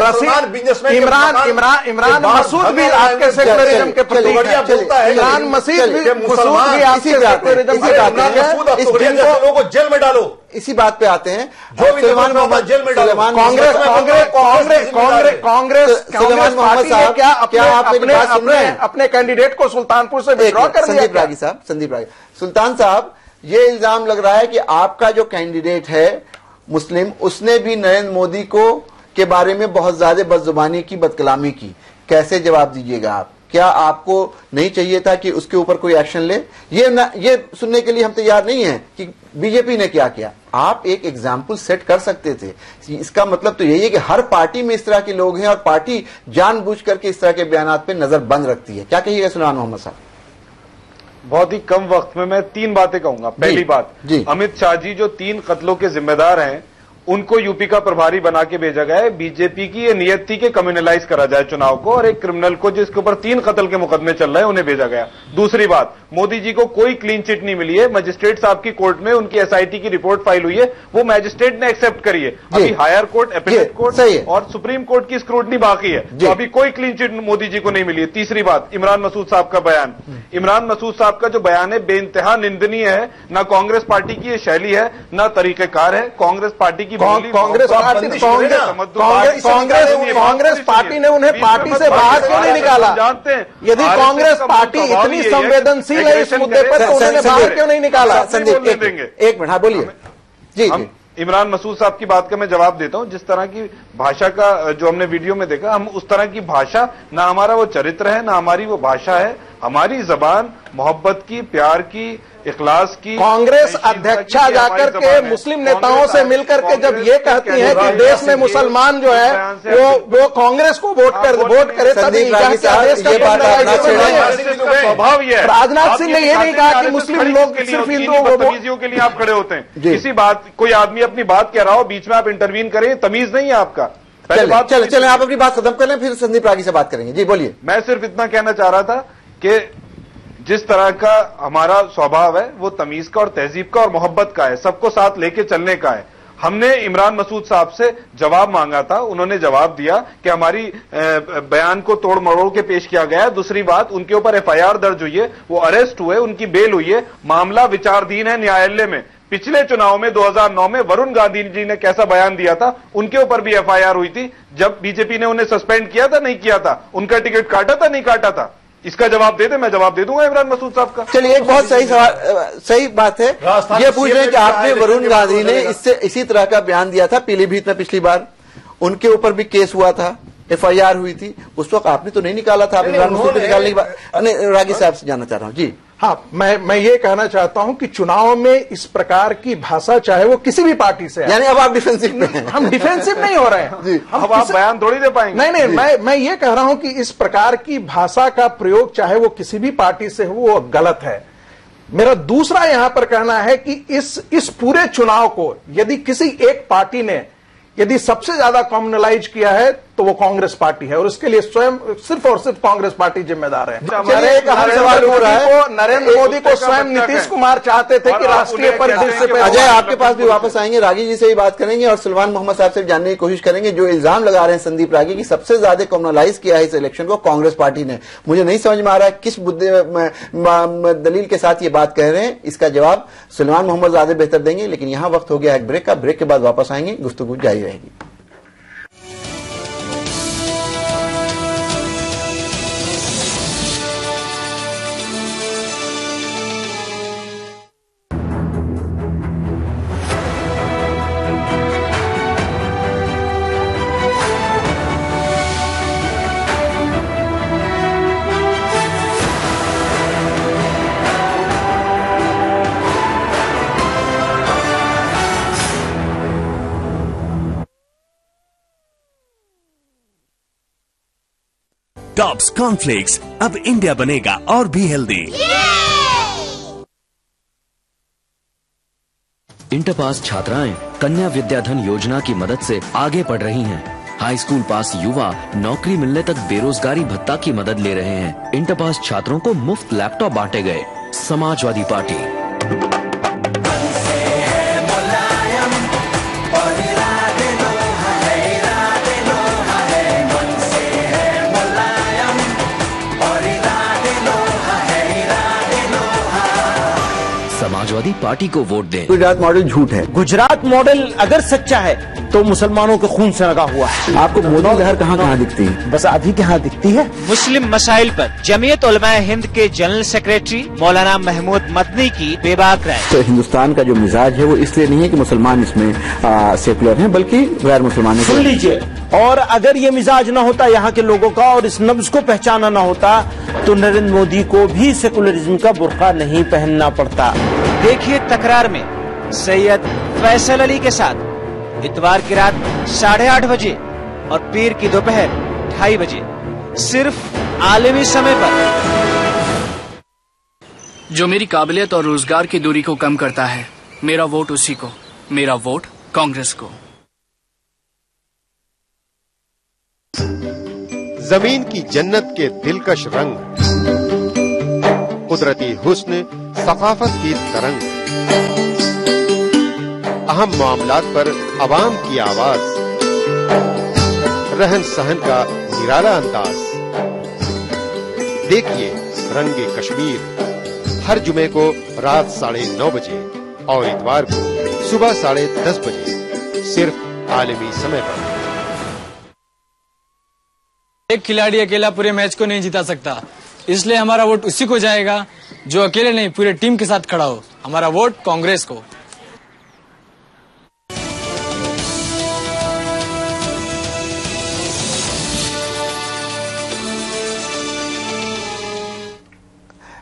इमरान मसूद भी आपके सेकुलरिज्म के प्रतीक हैं। इमरान मसूद भी आपके सेकुलरिज्म के प्रतीक हैं। लोगों को जेल में डालो, इसी बात पे आते हैं। जो भी जेल में डालो। कांग्रेस पार्टी ने क्या अपने कैंडिडेट को सुल्तानपुर से विड्रॉ कर दिया? संदीप रागी, सुल्तान साहब, ये इल्जाम लग रहा है कि आपका जो कैंडिडेट है मुस्लिम, उसने भी नरेंद्र मोदी को के बारे में बहुत ज्यादा बदजुबानी की, बदकलामी की, कैसे जवाब दीजिएगा आप? क्या आपको नहीं चाहिए था कि उसके ऊपर कोई एक्शन ले? ये सुनने के लिए हम तैयार नहीं है कि बीजेपी ने क्या किया। आप एक एग्जाम्पल सेट कर सकते थे। इसका मतलब तो यही है कि हर पार्टी में इस तरह के लोग हैं और पार्टी जानबूझ करके इस तरह के बयानात पे नजर बंद रखती है। क्या कहिएगा सुल्तान मोहम्मद साहब? बहुत ही कम वक्त में मैं 3 बातें कहूंगा। पहली बात, अमित शाह जी जो 3 कत्लों के जिम्मेदार हैं उनको यूपी का प्रभारी बना के भेजा गया है। बीजेपी की ये नियत थी कि कम्युनलाइज करा जाए चुनाव को, और एक क्रिमिनल को जिसके ऊपर 3 कत्ल के मुकदमे चल रहे हैं उन्हें भेजा गया। दूसरी बात, मोदी जी को कोई क्लीन चिट नहीं मिली है। मजिस्ट्रेट साहब की कोर्ट में उनकी एसआईटी की रिपोर्ट फाइल हुई है, वो मैजिस्ट्रेट ने एक्सेप्ट करी है। अभी हायर कोर्ट, एपेलेट कोर्ट और सुप्रीम कोर्ट की स्क्रूटनी बाकी है, तो अभी कोई क्लीन चिट मोदी जी को नहीं मिली है। तीसरी बात, इमरान मसूद साहब का बयान। इमरान मसूद साहब का जो बयान है बेइंतहा निंदनीय है। ना कांग्रेस पार्टी की ये शैली है, ना तरीकेकार है। कांग्रेस पार्टी की कांग्रेस पार्टी ने उन्हें पार्टी से बाहर क्यों नहीं निकाला? जानते हैं, यदि कांग्रेस पार्टी इतनी संवेदनशील है इस मुद्दे पर तो उन्होंने बाहर क्यों नहीं निकाला? संदीप एक मिनट, हाँ बोलिए जी। इमरान मसूद साहब की बात का मैं जवाब देता हूं। जिस तरह की भाषा का जो हमने वीडियो में देखा, हम उस तरह की भाषा, ना हमारा वो चरित्र है, ना हमारी वो भाषा है। हमारी जबान मोहब्बत की, प्यार की, इखलास की। कांग्रेस अध्यक्षा जाकर के मुस्लिम नेताओं से मिलकर के जब ये कहती है कि देश में मुसलमान जो है वो कांग्रेस को वोट करे, तभी स्वभाव ये है। राजनाथ सिंह ने ये नहीं कहा कि मुस्लिम लोग सिर्फ हिंदुओं बदतमीजियों के लिए आप खड़े होते हैं। किसी बात, कोई आदमी अपनी बात कह रहा हो, बीच में आप इंटरवीन करें, तमीज नहीं है आपका। चले आप अपनी बात खत्म कर लें, फिर संदीप रागी से बात करेंगे। जी बोलिए। मैं सिर्फ इतना कहना चाह रहा था कि जिस तरह का हमारा स्वभाव है वो तमीज का और तहजीब का और मोहब्बत का है, सबको साथ लेके चलने का है। हमने इमरान मसूद साहब से जवाब मांगा था, उन्होंने जवाब दिया कि हमारी बयान को तोड़ मरोड़ के पेश किया गया है। दूसरी बात, उनके ऊपर एफआईआर दर्ज हुई है, वो अरेस्ट हुए, उनकी बेल हुई है, मामला विचाराधीन है न्यायालय में। पिछले चुनाव में 2009 में वरुण गांधी जी ने कैसा बयान दिया था, उनके ऊपर भी एफआईआर हुई थी। जब बीजेपी ने उन्हें सस्पेंड किया था, नहीं किया था, उनका टिकट काटा था, नहीं काटा था। इसका जवाब दे दे, मैं जवाब दे दूंगा इमरान मसूद साहब का। चलिए, एक बहुत सही सवाल, सही बात है। ये पूछ रहे हैं कि आपने वरुण गांधी ने इसी तरह का बयान दिया था पीलीभीत में पिछली बार, उनके ऊपर भी केस हुआ था, एफआईआर हुई थी, उस वक्त आपने तो नहीं निकाला था। आप इमरान मसूद को निकालने की बात रागी साहब से जानना चाह रहा हूं। जी हाँ, मैं ये कहना चाहता हूं कि चुनाव में इस प्रकार की भाषा, चाहे वो किसी भी पार्टी से, यानी अब आप डिफेंसिव में हैं। हम डिफेंसिव नहीं हो रहे हैं जी। अब आप बयान थोड़ी दे पाएंगे। नहीं, मैं ये कह रहा हूं कि इस प्रकार की भाषा का प्रयोग चाहे वो किसी भी पार्टी से हो, वो गलत है। मेरा दूसरा यहां पर कहना है कि इस पूरे चुनाव को यदि किसी एक पार्टी ने यदि सबसे ज्यादा कम्युनलाइज किया है तो वो कांग्रेस पार्टी है, और इसके लिए स्वयं सिर्फ और सिर्फ कांग्रेस पार्टी जिम्मेदार है। नरेंद्र मोदी को स्वयं नीतीश कुमार चाहते थे कि राष्ट्रीय परिदृश्य पे। अजय, आपके पास भी वापस आएंगे, रागी जी से भी बात करेंगे और सुल्तान मोहम्मद साहब से जानने की कोशिश करेंगे। जो इल्जाम लगा रहे हैं संदीप रागी की सबसे ज्यादा कम्युनलाइज किया है इस इलेक्शन को कांग्रेस पार्टी ने, मुझे नहीं समझ में आ रहा है किस दलील के साथ ये बात कह रहे हैं। इसका जवाब सुल्तान मोहम्मद ज्यादा बेहतर देंगे, लेकिन यहां वक्त हो गया एक ब्रेक का। ब्रेक के बाद वापस आएंगे, गुफ्तगू जारी रहेगी। टॉप्स कॉर्नफ्लेक्स, अब इंडिया बनेगा और भी हेल्दी। इंटर पास छात्राएं कन्या विद्याधन योजना की मदद से आगे पढ़ रही हैं। हाई स्कूल पास युवा नौकरी मिलने तक बेरोजगारी भत्ता की मदद ले रहे हैं। इंटर पास छात्रों को मुफ्त लैपटॉप बांटे गए। समाजवादी पार्टी। समाजवादी पार्टी को वोट दें। गुजरात मॉडल झूठ है। गुजरात मॉडल अगर सच्चा है तो मुसलमानों के खून से लगा हुआ है। आपको मोदी लहर कहाँ दिखती है? बस आधी के यहाँ दिखती है। मुस्लिम मसाइल पर जमीयत उलमाए हिंद के जनरल सेक्रेटरी मौलाना महमूद मदनी की बेबाक राय। तो हिंदुस्तान का जो मिजाज है वो इसलिए नहीं है कि मुसलमान इसमें सेकुलर हैं, बल्कि गैर मुसलमानों। सुन लीजिए, और अगर ये मिजाज ना होता यहाँ के लोगों का और इस नब्ज को पहचाना ना होता तो नरेंद्र मोदी को भी सेकुलरिज्म का बुर्का नहीं पहनना पड़ता। देखिए तकरार में सैयद फैसल अली के साथ इतवार की रात 8:30 बजे और पीर की दोपहर 2:30 बजे सिर्फ आलमी समय पर। जो मेरी काबिलियत और रोजगार की दूरी को कम करता है, मेरा वोट उसी को, मेरा वोट कांग्रेस को। जमीन की जन्नत के दिलकश रंग, कुदरती हुस्न, सकाफत की तरंग, अहम मामलात पर अवाम की आवाज, रहन सहन का निराला अंदाज। देखिए रंगे कश्मीर हर जुमे को रात 9:30 बजे और इतवार को सुबह 10:30 बजे सिर्फ आलमी समय पर। एक खिलाड़ी अकेला पूरे मैच को नहीं जिता सकता, इसलिए हमारा वोट उसी को जाएगा जो अकेले नहीं पूरे टीम के साथ खड़ा हो। हमारा वोट कांग्रेस को।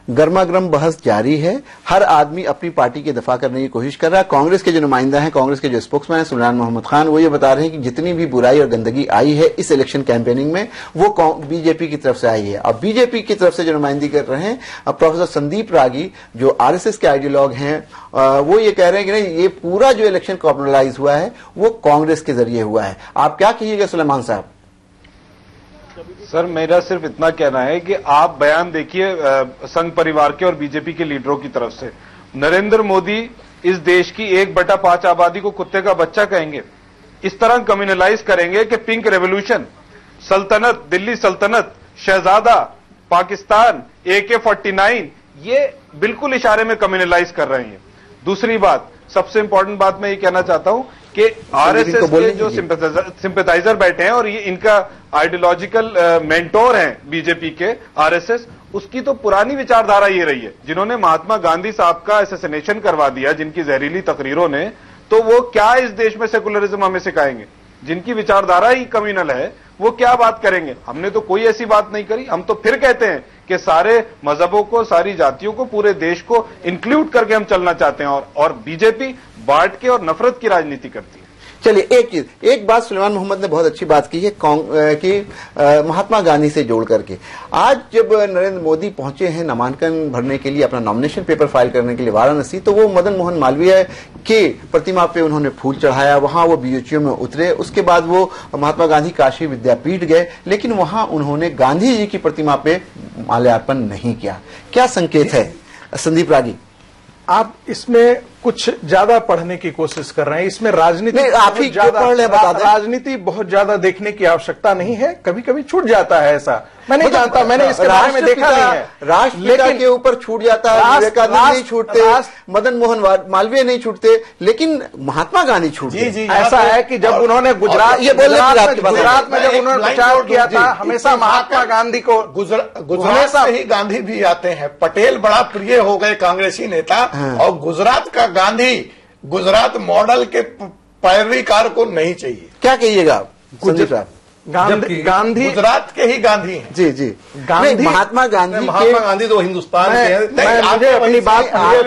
गर्मागर्म बहस जारी है। हर आदमी अपनी पार्टी की दफा करने की कोशिश कर रहा है। कांग्रेस के जो नुमाइंदा हैं, कांग्रेस के जो स्पोक्समैन हैं सुल्तान मोहम्मद खान, वो ये बता रहे हैं कि जितनी भी बुराई और गंदगी आई है इस इलेक्शन कैंपेनिंग में वो बीजेपी की तरफ से आई है। अब बीजेपी की तरफ से जो नुमाइंदगी कर रहे हैं प्रोफेसर संदीप रागी जो आरएसएस के आइडियोलॉग हैं, वो ये कह रहे हैं कि नहीं, ये पूरा जो इलेक्शन कॉर्पोरेलाइज हुआ है वो कांग्रेस के जरिए हुआ है। आप क्या कहिएगा सुलेमान साहब? सर मेरा सिर्फ इतना कहना है कि आप बयान देखिए संघ परिवार के और बीजेपी के लीडरों की तरफ से। नरेंद्र मोदी इस देश की 1/5 आबादी को कुत्ते का बच्चा कहेंगे, इस तरह कम्युनलाइज करेंगे कि पिंक रेवोल्यूशन, सल्तनत, दिल्ली सल्तनत, शहजादा, पाकिस्तान, AK-49, ये बिल्कुल इशारे में कम्युनलाइज कर रहे हैं। दूसरी बात, सबसे इंपॉर्टेंट बात मैं ये कहना चाहता हूं कि आरएसएस के जो सिंपैथाइजर बैठे हैं और ये इनका आइडियोलॉजिकल मेंटोर हैं बीजेपी के आरएसएस, उसकी तो पुरानी विचारधारा ये रही है। जिन्होंने महात्मा गांधी साहब का असैसिनेशन करवा दिया जिनकी जहरीली तकरीरों ने, तो वो क्या इस देश में सेकुलरिज्म हमें सिखाएंगे? जिनकी विचारधारा ही कम्युनल है वो क्या बात करेंगे? हमने तो कोई ऐसी बात नहीं करी। हम तो फिर कहते हैं कि सारे मजहबों को, सारी जातियों को, पूरे देश को इंक्लूड करके हम चलना चाहते हैं और बीजेपी बांट के और नफरत की राजनीति करती है। चलिए एक बात सुलेमान मोहम्मद ने बहुत अच्छी बात की है कि महात्मा गांधी से जोड़ करके आज जब नरेंद्र मोदी पहुंचे हैं नामांकन भरने के लिए, अपना नॉमिनेशन पेपर फाइल करने के लिए वाराणसी, तो वो मदन मोहन मालवीय के प्रतिमा पे उन्होंने फूल चढ़ाया, वहां वो बीएचयू में उतरे, उसके बाद वो महात्मा गांधी काशी विद्यापीठ गए, लेकिन वहां उन्होंने गांधी जी की प्रतिमा पे माल्यार्पण नहीं किया। क्या संकेत है संदीप रागी? आप इसमें कुछ ज्यादा पढ़ने की कोशिश कर रहे हैं। इसमें राजनीति बहुत ज्यादा देखने की आवश्यकता नहीं है। कभी कभी छूट जाता है ऐसा, मैं नहीं जानता, मैंने इसके बारे में देखा नहीं है। राष्ट्रपिता के ऊपर छूट जाता है, विवेकानंद नहीं छूटते, मदन मोहन मालवीय नहीं छूटते, लेकिन महात्मा गांधी छूटते। ऐसा है कि जब उन्होंने गुजरात में जब उन्होंने प्रचार किया था, हमेशा महात्मा गांधी को गुजरात से ही गांधी भी आते हैं। पटेल बड़ा प्रिय हो गए कांग्रेसी नेता, और गुजरात का गांधी गुजरात मॉडल के पैरवीकार को नहीं चाहिए। क्या कहिएगा संदीप साहब? गांधी गुजरात के ही गांधी हैं। जी गांधी, महात्मा गांधी तो हिंदुस्तान के हैं। मुझे अपनी बात कह लेने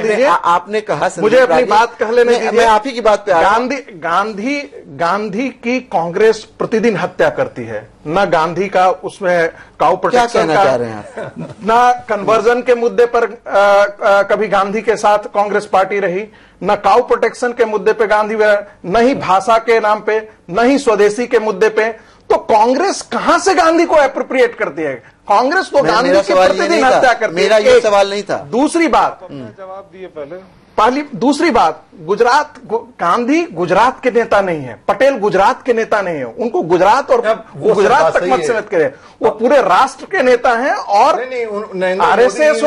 दीजिए। आपने कहा, मुझे अपनी बात कह लेने दीजिए। मैं आप ही की बात पे गांधी की कांग्रेस प्रतिदिन हत्या करती है। न गांधी का उसमें काउ प्रोटेक्शन का, न कन्वर्जन के मुद्दे पर कभी गांधी के साथ कांग्रेस पार्टी रही, न काउ प्रोटेक्शन के मुद्दे पे गांधी, न ही भाषा के नाम पे, न ही स्वदेशी के मुद्दे पे। तो कांग्रेस कहां से गांधी को एप्रोप्रिएट करती है? कांग्रेस तो गांधी की प्रतिदिन हत्या करती है। मेरा ये सवाल नहीं था। दूसरी बात, जवाब दिए पहले। दूसरी बात, गांधी गुजरात के नेता नहीं है, पटेल गुजरात के नेता नहीं है। उनको गुजरात और गुजरात तक मत सीमित करें, वो पूरे राष्ट्र के नेता हैं। और आरएसएस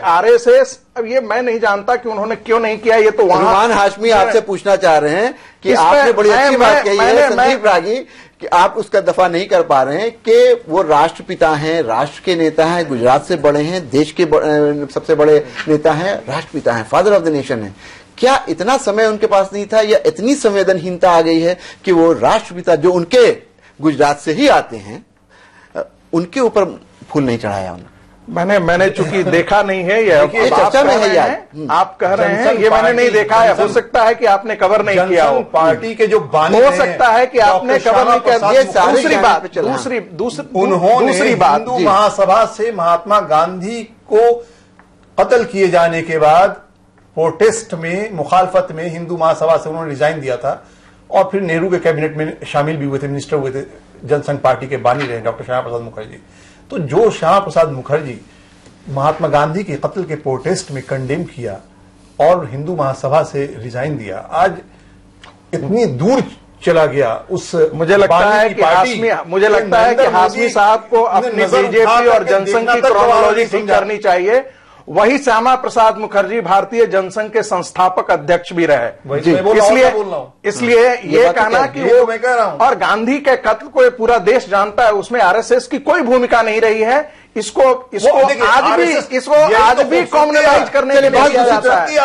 आरएसएस, अब ये मैं नहीं जानता कि उन्होंने क्यों नहीं किया। ये तो वहां हाशमी आपसे पूछना चाह रहे हैं कि आपने बड़ी अच्छी बात कही है संदीप रागी कि आप उसका दफा नहीं कर पा रहे हैं कि वो राष्ट्रपिता हैं, राष्ट्र के नेता हैं, गुजरात से बड़े हैं, देश के सबसे बड़े नेता हैं, राष्ट्रपिता हैं, फादर ऑफ द नेशन हैं। क्या इतना समय उनके पास नहीं था, या इतनी संवेदनहीनता आ गई है कि वो राष्ट्रपिता जो उनके गुजरात से ही आते हैं उनके ऊपर फूल नहीं चढ़ाया उन्होंने? मैंने चूंकि देखा नहीं है, ये चर्चा में है यार, आप कह रहे हैं, ये मैंने नहीं देखा है। हो सकता है कि आपने कवर नहीं किया हो, पार्टी के जो बानी हो सकता है कि आपने कवर नहीं किया। ये दूसरी बात, दूसरी बात, हिंदू महासभा से महात्मा गांधी को कत्ल किए जाने के बाद प्रोटेस्ट में, मुखालफत में हिंदू महासभा से उन्होंने रिजाइन दिया था और फिर नेहरू के कैबिनेट में शामिल भी हुए थे, मिनिस्टर हुए थे, जनसंघ पार्टी के बानी रहे डॉक्टर श्यामा प्रसाद मुखर्जी। तो जो श्यामा प्रसाद मुखर्जी महात्मा गांधी के कत्ल के प्रोटेस्ट में कंडेम किया और हिंदू महासभा से रिजाइन दिया, आज इतनी दूर चला गया उस, मुझे लगता है कि हाशमी साहब को अपनी बीजेपी और जनसंघ की क्रोनोलॉजी ठीक करनी चाहिए। वही श्यामा प्रसाद मुखर्जी भारतीय जनसंघ के संस्थापक अध्यक्ष भी रहे, इसलिए ये कहना कि वो, और गांधी के कत्ल को ये पूरा देश जानता है, उसमें आरएसएस की कोई भूमिका नहीं रही है। इसको आज भी कॉमनलाइज करने के लिए किया जाता है,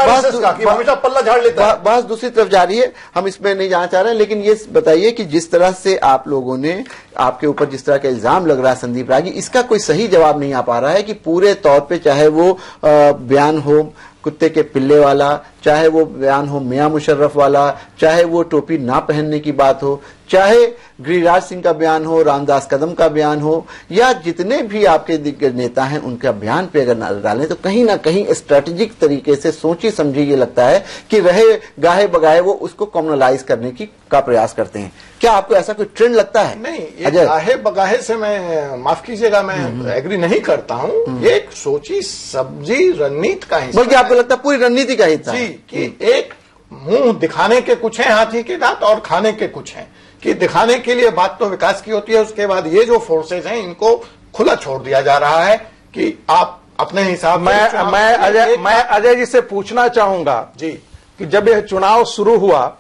हमेशा पल्ला झाड़ लेता है। बात दूसरी तरफ जा रही है, हम इसमें नहीं जाना चाह रहे हैं, लेकिन ये बताइए कि जिस तरह से आप लोगों ने, आपके ऊपर जिस तरह का इल्जाम लग रहा है संदीप रागी, इसका कोई सही जवाब नहीं आ पा रहा है कि पूरे तौर पे चाहे वो बयान हो कुत्ते के पिल्ले वाला, चाहे वो बयान हो मियां मुशर्रफ वाला, चाहे वो टोपी ना पहनने की बात हो, चाहे गिरिराज सिंह का बयान हो, रामदास कदम का बयान हो, या जितने भी आपके दिग्गज नेता हैं उनका बयान पे अगर नजर डालें तो कहीं ना कहीं स्ट्रेटेजिक तरीके से सोची समझी ये लगता है कि रहे गाहे बगाए वो उसको कॉमनलाइज करने की का प्रयास करते हैं। क्या आपको ऐसा कोई ट्रेंड लगता है? नहीं, ये गाहे बगाहे से मैं, माफ कीजिएगा, मैं एग्री नहीं करता हूँ। ये एक सोची सब्जी रणनीति का हिस्सा, बल्कि आपको लगता है पूरी रणनीति का हिस्सा जी, कि एक मुंह दिखाने के कुछ हैं हाथी के दांत और खाने के कुछ हैं, कि दिखाने के लिए बात तो विकास की होती है, उसके बाद ये जो फोर्सेज हैं इनको खुला छोड़ दिया जा रहा है कि आप अपने हिसाब से। मैं अजय जी से पूछना चाहूंगा जी कि जब यह चुनाव शुरू हुआ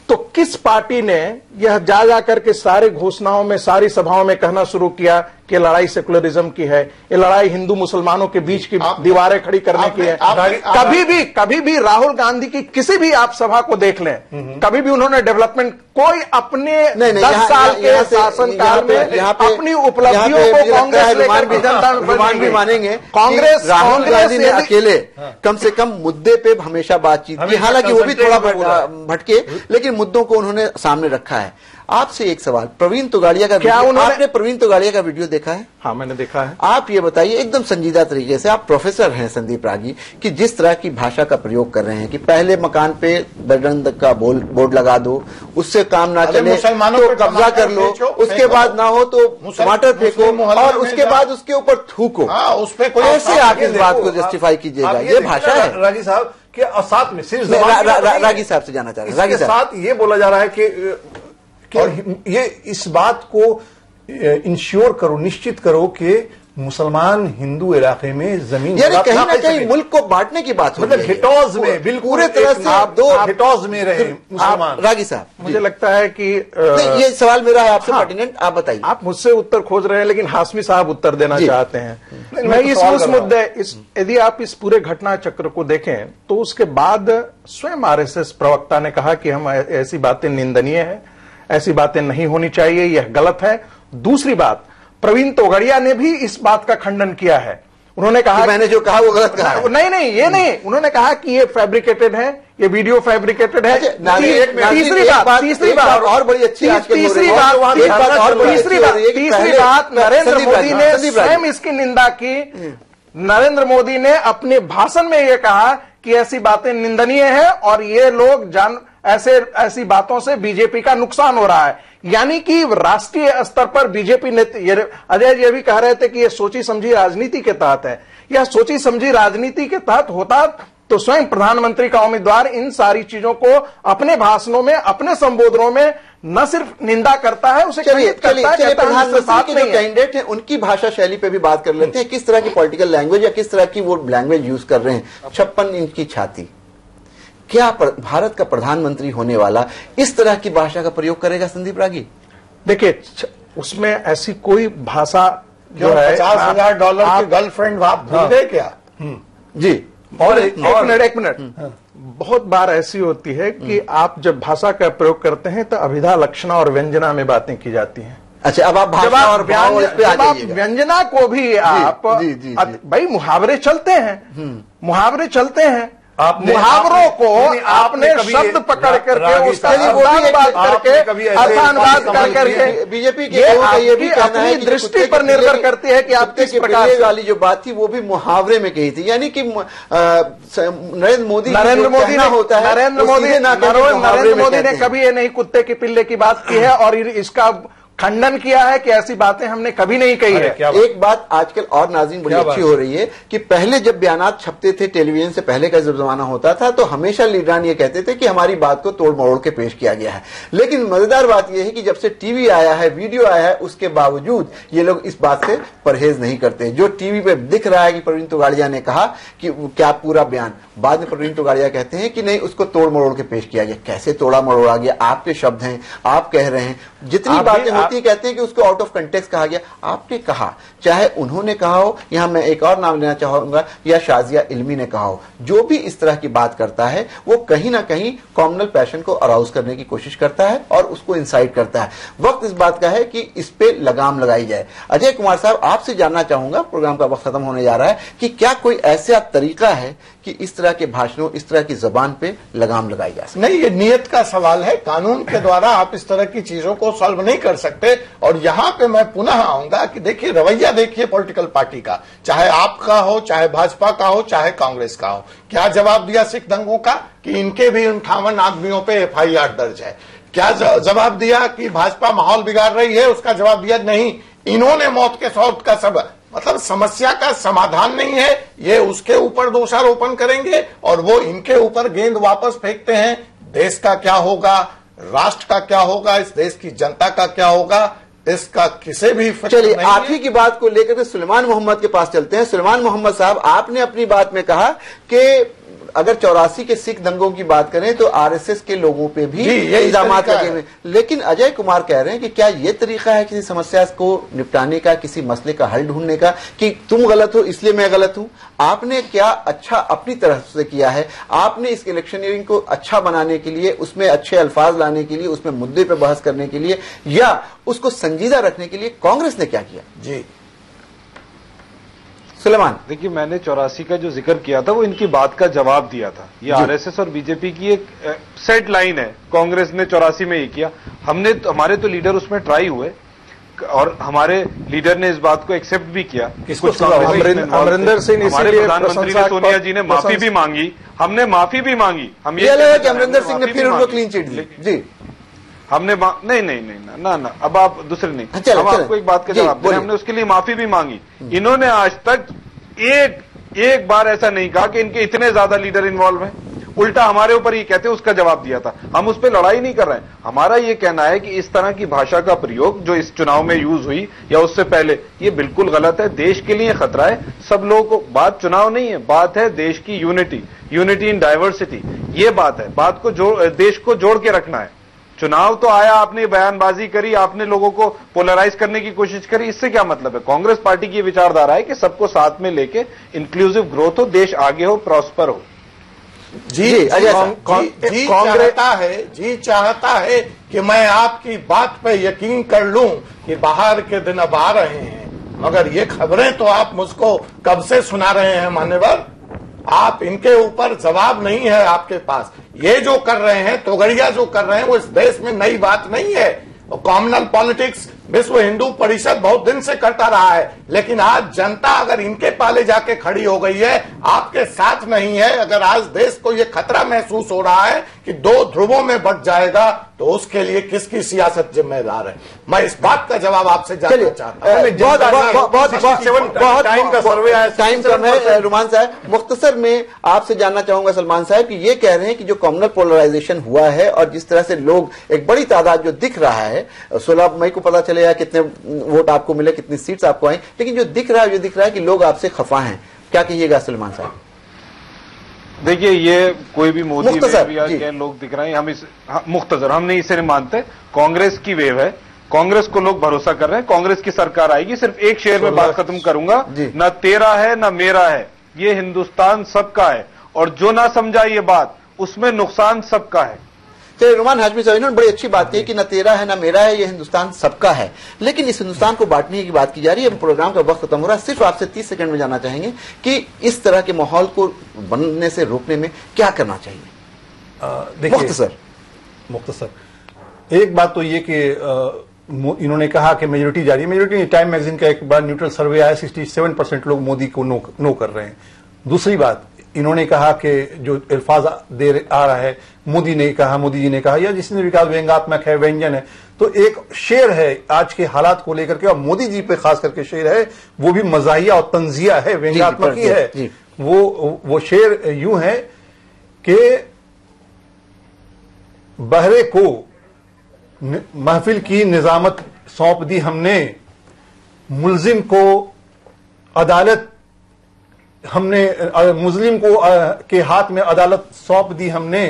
तो किस पार्टी ने यह जा करके सारी घोषणाओं में, सारी सभाओं में कहना शुरू किया कि लड़ाई सेकुलरिज्म की है, ये लड़ाई हिंदू मुसलमानों के बीच की दीवारें खड़ी करने की है? कभी भी राहुल गांधी की किसी भी आप सभा को देख लें, कभी भी उन्होंने डेवलपमेंट, कोई अपने 10 साल के शासनकाल में अपनी उपलब्धियों को कांग्रेस भी मानेंगे, कांग्रेस राहुल गांधी ने अकेले कम से कम मुद्दे पे हमेशा बातचीत की, हालांकि वो भी थोड़ा भटके, लेकिन मुद्दों को उन्होंने सामने रखा है। आपसे एक सवाल, प्रवीण तोगाड़िया का, क्या आपने प्रवीण तोगाड़िया का वीडियो देखा है? हाँ, मैंने देखा है। आप ये बताइए एकदम संजीदा तरीके से, आप प्रोफेसर हैं संदीप रागी, कि जिस तरह की भाषा का प्रयोग कर रहे हैं कि पहले मकान पे बजरंग का बोर्ड लगा दो, उससे काम ना चले तो कब्जा कर लो, उसके बाद ना हो तो टमाटर फेंको और उसके बाद उसके ऊपर थूको, कैसे आप इस बात को जस्टिफाई कीजिएगा? ये भाषा है रागी साहब के साथ में सिर्फ रागी साहब से जाना चाह रहे हैं, रागी साथ ये बोला जा रहा है कि ये इस बात को इंश्योर करो, निश्चित करो कि मुसलमान हिंदू इलाके में जमीन, यानी कहीं ना कहीं मुल्क को बांटने की बात, मतलब हिटौज में बिल्कुल पूरे तरह से आप दो हिटौज में रहे मुसलमान। रागी साहब, मुझे लगता है कि ये सवाल मेरा है आपसे पर्टिनेंट, आप बताइए। आप मुझसे उत्तर खोज रहे हैं लेकिन हाशमी साहब उत्तर देना चाहते हैं। मैं इस मुद्दे, यदि आप इस पूरे घटना चक्र को देखें तो उसके बाद स्वयं आरएसएस प्रवक्ता ने कहा कि हम ऐसी बातें निंदनीय है, ऐसी बातें नहीं होनी चाहिए, यह गलत है। दूसरी बात, प्रवीण तोगड़िया ने भी इस बात का खंडन किया है। उन्होंने कहा मैंने जो कहा वो गलत कहा है। नहीं, ये नहीं, उन्होंने कहा कि ये फैब्रिकेटेड है, ये वीडियो फैब्रिकेटेड है। तीसरी बात और बड़ी अच्छी, तीसरी बात नरेंद्र मोदी ने स्वयं इसकी निंदा की। नरेंद्र मोदी ने अपने भाषण में यह कहा कि ऐसी बातें निंदनीय है और ये लोग ऐसी बातों से बीजेपी का नुकसान हो रहा है। यानी कि राष्ट्रीय स्तर पर बीजेपी ने, अजय जी भी कह रहे थे कि यह सोची समझी राजनीति के तहत है। यह सोची समझी राजनीति के तहत होता तो स्वयं प्रधानमंत्री का उम्मीदवार इन सारी चीजों को अपने भाषणों में, अपने संबोधनों में न सिर्फ निंदा करता है, उसे खंडित करता है। प्रधानमंत्री के जो कैंडिडेट हैं उनकी भाषा शैली पे भी बात कर लेते हैं, किस तरह की पॉलिटिकल लैंग्वेज या किस तरह की वो लैंग्वेज यूज कर रहे हैं। 56 इंच की छाती, क्या भारत का प्रधानमंत्री होने वाला इस तरह की भाषा का प्रयोग करेगा संदीप रागी? देखिए, उसमें ऐसी कोई भाषा जो है, $50,000 की गर्लफ्रेंड आप भूल गए क्या? जी, और एक मिनट, बहुत बार ऐसी होती है कि आप जब भाषा का प्रयोग करते हैं तो अभिधा, लक्षणा और व्यंजना में बातें की जाती हैं। अच्छा, अब आप भाषा और भाव इस पे आ जाइएगा। व्यंजना को भी आप भाई मुहावरे चलते हैं, मुहावरे चलते हैं, मुहावरों को आपने शब्द पकड़ करके उसका अर्थानुवाद करके अर्थानुवाद कर करके बीजेपी के ये भी कहना है कि दृष्टि पर निर्भर करती है कि आप किस प्रकार वाली जो बात थी वो भी मुहावरे में कही थी, यानी कि नरेंद्र मोदी होता है, नरेंद्र मोदी ने कभी ये नहीं कुत्ते की पिल्ले की बात की है और इसका खंडन किया है कि ऐसी बातें हमने कभी नहीं कही है। एक बात आजकल और नाज़रीन बड़ी अच्छी हो रही है कि पहले जब बयानात छपते थे टेलीविजन से पहले का जब जमाना होता था तो हमेशा लीडरान ये कहते थे कि हमारी बात को तोड़ मरोड़ के पेश किया गया है, लेकिन मजेदार बात यह है कि जब से टीवी आया है, वीडियो आया है, उसके बावजूद ये लोग इस बात से परहेज नहीं करते। जो टीवी पे दिख रहा है कि प्रवीण तोगाड़िया ने कहा कि क्या पूरा बयान, बाद में प्रवीण तोगाड़िया कहते हैं कि नहीं, उसको तोड़ मरोड़ के पेश किया गया। कैसे तोड़ा मरोड़ा गया? आपके शब्द हैं, आप कह रहे हैं, जितनी बातें होती कहते हैं कि उसको आउट ऑफ कंटेक्स्ट कहा गया। आपने कहा, चाहे उन्होंने कहा हो, यहां मैं एक और नाम लेना चाहूंगा, या शाजिया इल्मी ने कहा हो, जो भी इस तरह की बात करता है वो कहीं ना कहीं कॉम्युनल पैशन को अराउज करने की कोशिश करता है और उसको इंसाइट करता है। वक्त इस बात का है कि इस पे लगाम लगाई जाए। अजय कुमार साहब, आपसे जानना चाहूंगा, प्रोग्राम का वक्त खत्म होने जा रहा है, कि क्या कोई ऐसा तरीका है कि इस तरह के भाषणों, इस तरह की जबान पे लगाम लगाई जा सके? नहीं, ये नियत का सवाल है। कानून के द्वारा आप इस तरह की चीजों को सॉल्व नहीं कर सकते। और यहां पे मैं पुनः आऊंगा कि देखिए, रवैया देखिए पॉलिटिकल पार्टी का, चाहे आपका हो, चाहे भाजपा का हो, चाहे कांग्रेस का हो। क्या जवाब दिया सिख दंगों का कि इनके भी 58 आदमियों पे FIR दर्ज है? क्या जवाब दिया कि भाजपा माहौल बिगाड़ रही है? उसका जवाब दिया नहीं, इन्होंने मौत के सौत का सब, मतलब समस्या का समाधान नहीं है। ये उसके ऊपर दोषारोपण करेंगे और वो इनके ऊपर गेंद वापस फेंकते हैं। देश का क्या होगा, राष्ट्र का क्या होगा, इस देश की जनता का क्या होगा, इसका किसे भी चलिए आखिरी की बात को लेकर के सुलेमान मोहम्मद के पास चलते हैं। सुलेमान मोहम्मद साहब, आपने अपनी बात में कहा कि अगर 84 के सिख दंगों की बात करें तो RSS के लोगों पे भी इल्जाम लगे हुए, लेकिन अजय कुमार कह रहे हैं कि क्या यह तरीका है किसी समस्या को निपटाने का, किसी मसले का हल ढूंढने का, कि तुम गलत हो इसलिए मैं गलत हूं? आपने क्या अच्छा अपनी तरफ से किया है? आपने इस इलेक्शनियरिंग को अच्छा बनाने के लिए, उसमें अच्छे अल्फाज लाने के लिए, उसमें मुद्दे पर बहस करने के लिए, या उसको संजीदा रखने के लिए कांग्रेस ने क्या किया? जी सुलेमान, देखिए, मैंने 84 का जो जिक्र किया था वो इनकी बात का जवाब दिया था। ये RSS और बीजेपी की एक सेट लाइन है। कांग्रेस ने 84 में ये किया, हमारे तो लीडर उसमें ट्राई हुए और हमारे लीडर ने इस बात को एक्सेप्ट भी किया। कुछ अमरिंदर सिंह, हमारे प्रधानमंत्री ने सोनिया जी ने माफी भी मांगी, हमने माफी भी मांगी। हम ये अमरिंदर सिंह ने फिर उनको क्लीन चिट दी जी, हमने नहीं ना अब आप दूसरे नहीं, हम आपको एक बात का जवाब दे, हमने उसके लिए माफी भी मांगी। इन्होंने आज तक एक बार ऐसा नहीं कहा कि इनके इतने ज्यादा लीडर इन्वॉल्व हैं। उल्टा हमारे ऊपर ये कहते, उसका जवाब दिया था। हम उस पर लड़ाई नहीं कर रहे हैं। हमारा ये कहना है कि इस तरह की भाषा का प्रयोग जो इस चुनाव में यूज हुई या उससे पहले, ये बिल्कुल गलत है। देश के लिए खतरा है। सब लोगों को, बात चुनाव नहीं है, बात है देश की यूनिटी इन डाइवर्सिटी। ये बात है, बात को देश को जोड़ के रखना है। चुनाव तो आया, आपने बयानबाजी करी, आपने लोगों को पोलराइज करने की कोशिश करी, इससे क्या मतलब है? कांग्रेस पार्टी की विचारधारा है कि सबको साथ में लेके इंक्लूसिव ग्रोथ हो, देश आगे हो, प्रॉस्पर हो। जी चाहता है कि मैं आपकी बात पे यकीन कर लूं कि बाहर के दिन अब आ रहे हैं, मगर ये खबरें तो आप मुझको कब से सुना रहे हैं मान्यवर। आप इनके ऊपर जवाब नहीं है आपके पास। ये जो कर रहे हैं, तोगड़िया जो कर रहे हैं, वो इस देश में नई बात नहीं है। कॉम्युनल पॉलिटिक्स विश्व हिंदू परिषद बहुत दिन से करता रहा है, लेकिन आज जनता अगर इनके पाले जाके खड़ी हो गई है, आपके साथ नहीं है। अगर आज देश को ये खतरा महसूस हो रहा है कि 2 ध्रुवों में बट जाएगा, तो उसके लिए किसकी सियासत जिम्मेदार है? मैं इस बात का जवाब आपसे जानना चाहता हूं। बहुत टाइम का सर्वे है, टाइम कम है। रुमान साहब, मुख्तसर में आपसे जानना चाहूंगा सलमान साहब कि ये कह रहे हैं कि जो कम्युनल पोलराइजेशन हुआ है और जिस तरह से लोग, एक बड़ी तादाद जो दिख रहा है, 16 मई को पता चलेगा कितने वोट आपको मिले, कितनी सीट्स आपको आई, लेकिन जो दिख रहा है कि लोग आपसे खफा हैं। क्या कहिएगा सलमान साहब? देखिए, ये कोई भी मोदी वेव या क्या लोग दिख रहे हैं, हम इस मुख्तसर हमने इसे नहीं मानते। कांग्रेस की वेव है, कांग्रेस को लोग भरोसा कर रहे हैं, कांग्रेस की सरकार आएगी। सिर्फ एक शेर में बात खत्म करूंगा, ना तेरा है ना मेरा है, ये हिंदुस्तान सबका है। और जो ना समझा ये बात, उसमें नुकसान सबका है। चलिए रुमान हाशमी साहब, इन्होंने बड़ी अच्छी बात की कि न तेरा है न मेरा है, ये हिंदुस्तान सबका है, लेकिन इस हिंदुस्तान को बांटने की बात की जा रही है। प्रोग्राम का वक्त खत्म हो रहा है, सिर्फ आपसे 30 सेकंड में जानना चाहेंगे कि इस तरह के माहौल को बनने से रोकने में क्या करना चाहिए? देखिए मुख्तसर एक बात तो ये कि इन्होंने कहा कि मेजोरिटी जा रही है। मेजोरिटी टाइम मैगजीन का एक बार न्यूट्रल सर्वे आया, 67% लोग मोदी को नो कर रहे हैं। दूसरी बात, इन्होंने कहा कि जो अल्फाज आ रहा है, मोदी जी ने कहा या जिसने भी कहा व्यंग्यात्मक है, व्यंजन है, तो एक शेर है आज के हालात को लेकर के, और मोदी जी पे खास करके शेर है, वो भी मजाहिया और तंजिया है, व्यंग्यात्मक ही है। वो शेर यूं है कि बहरे को महफिल की निजामत सौंप दी हमने, मुल्जिम को अदालत मुस्लिम को के हाथ में अदालत सौंप दी हमने,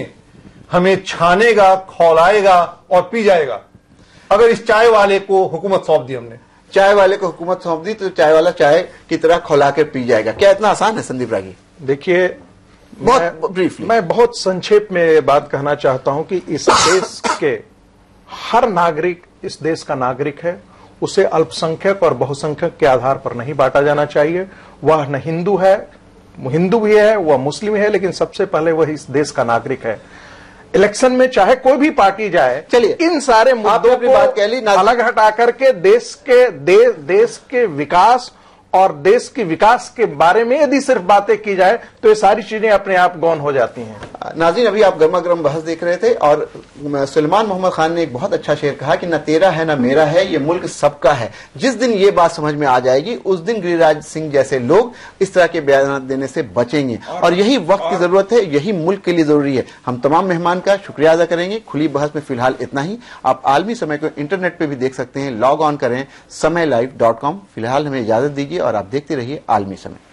हमें छानेगा, खौलाएगा और पी जाएगा। अगर इस चाय वाले को हुकूमत सौंप दी हमने, चाय वाले को हुकूमत सौंप दी तो चाय वाला चाय की तरह खौला कर पी जाएगा। क्या इतना आसान है संदीप रागी? देखिए, बहुत ब्रीफली मैं बहुत संक्षेप में बात कहना चाहता हूं कि इस देश के हर नागरिक इस देश का नागरिक है, उसे अल्पसंख्यक और बहुसंख्यक के आधार पर नहीं बांटा जाना चाहिए। वह न हिंदू है, हिंदू भी है, वह मुस्लिम है, लेकिन सबसे पहले वह इस देश का नागरिक है। इलेक्शन में चाहे कोई भी पार्टी जाए, चलिए इन सारे मुद्दों को बात कह ली, अलग हटा करके देश के विकास और देश के विकास के बारे में यदि सिर्फ बातें की जाए तो ये सारी चीजें अपने आप गौन हो जाती हैं। नाज़रीन, अभी आप गर्मा गर्म बहस देख रहे थे और सुलेमान मोहम्मद खान ने एक बहुत अच्छा शेर कहा कि न तेरा है न मेरा है, ये मुल्क सबका है। जिस दिन ये बात समझ में आ जाएगी उस दिन गिरिराज सिंह जैसे लोग इस तरह के बयान देने से बचेंगे, और यही वक्त की जरूरत है, यही मुल्क के लिए जरूरी है। हम तमाम मेहमान का शुक्रिया अदा करेंगे। खुली बहस में फिलहाल इतना ही। आप आलमी समय को इंटरनेट पर भी देख सकते हैं, लॉग ऑन करें samaylive.com। फिलहाल हमें इजाजत दीजिए और आप देखते रहिए आलमी समय।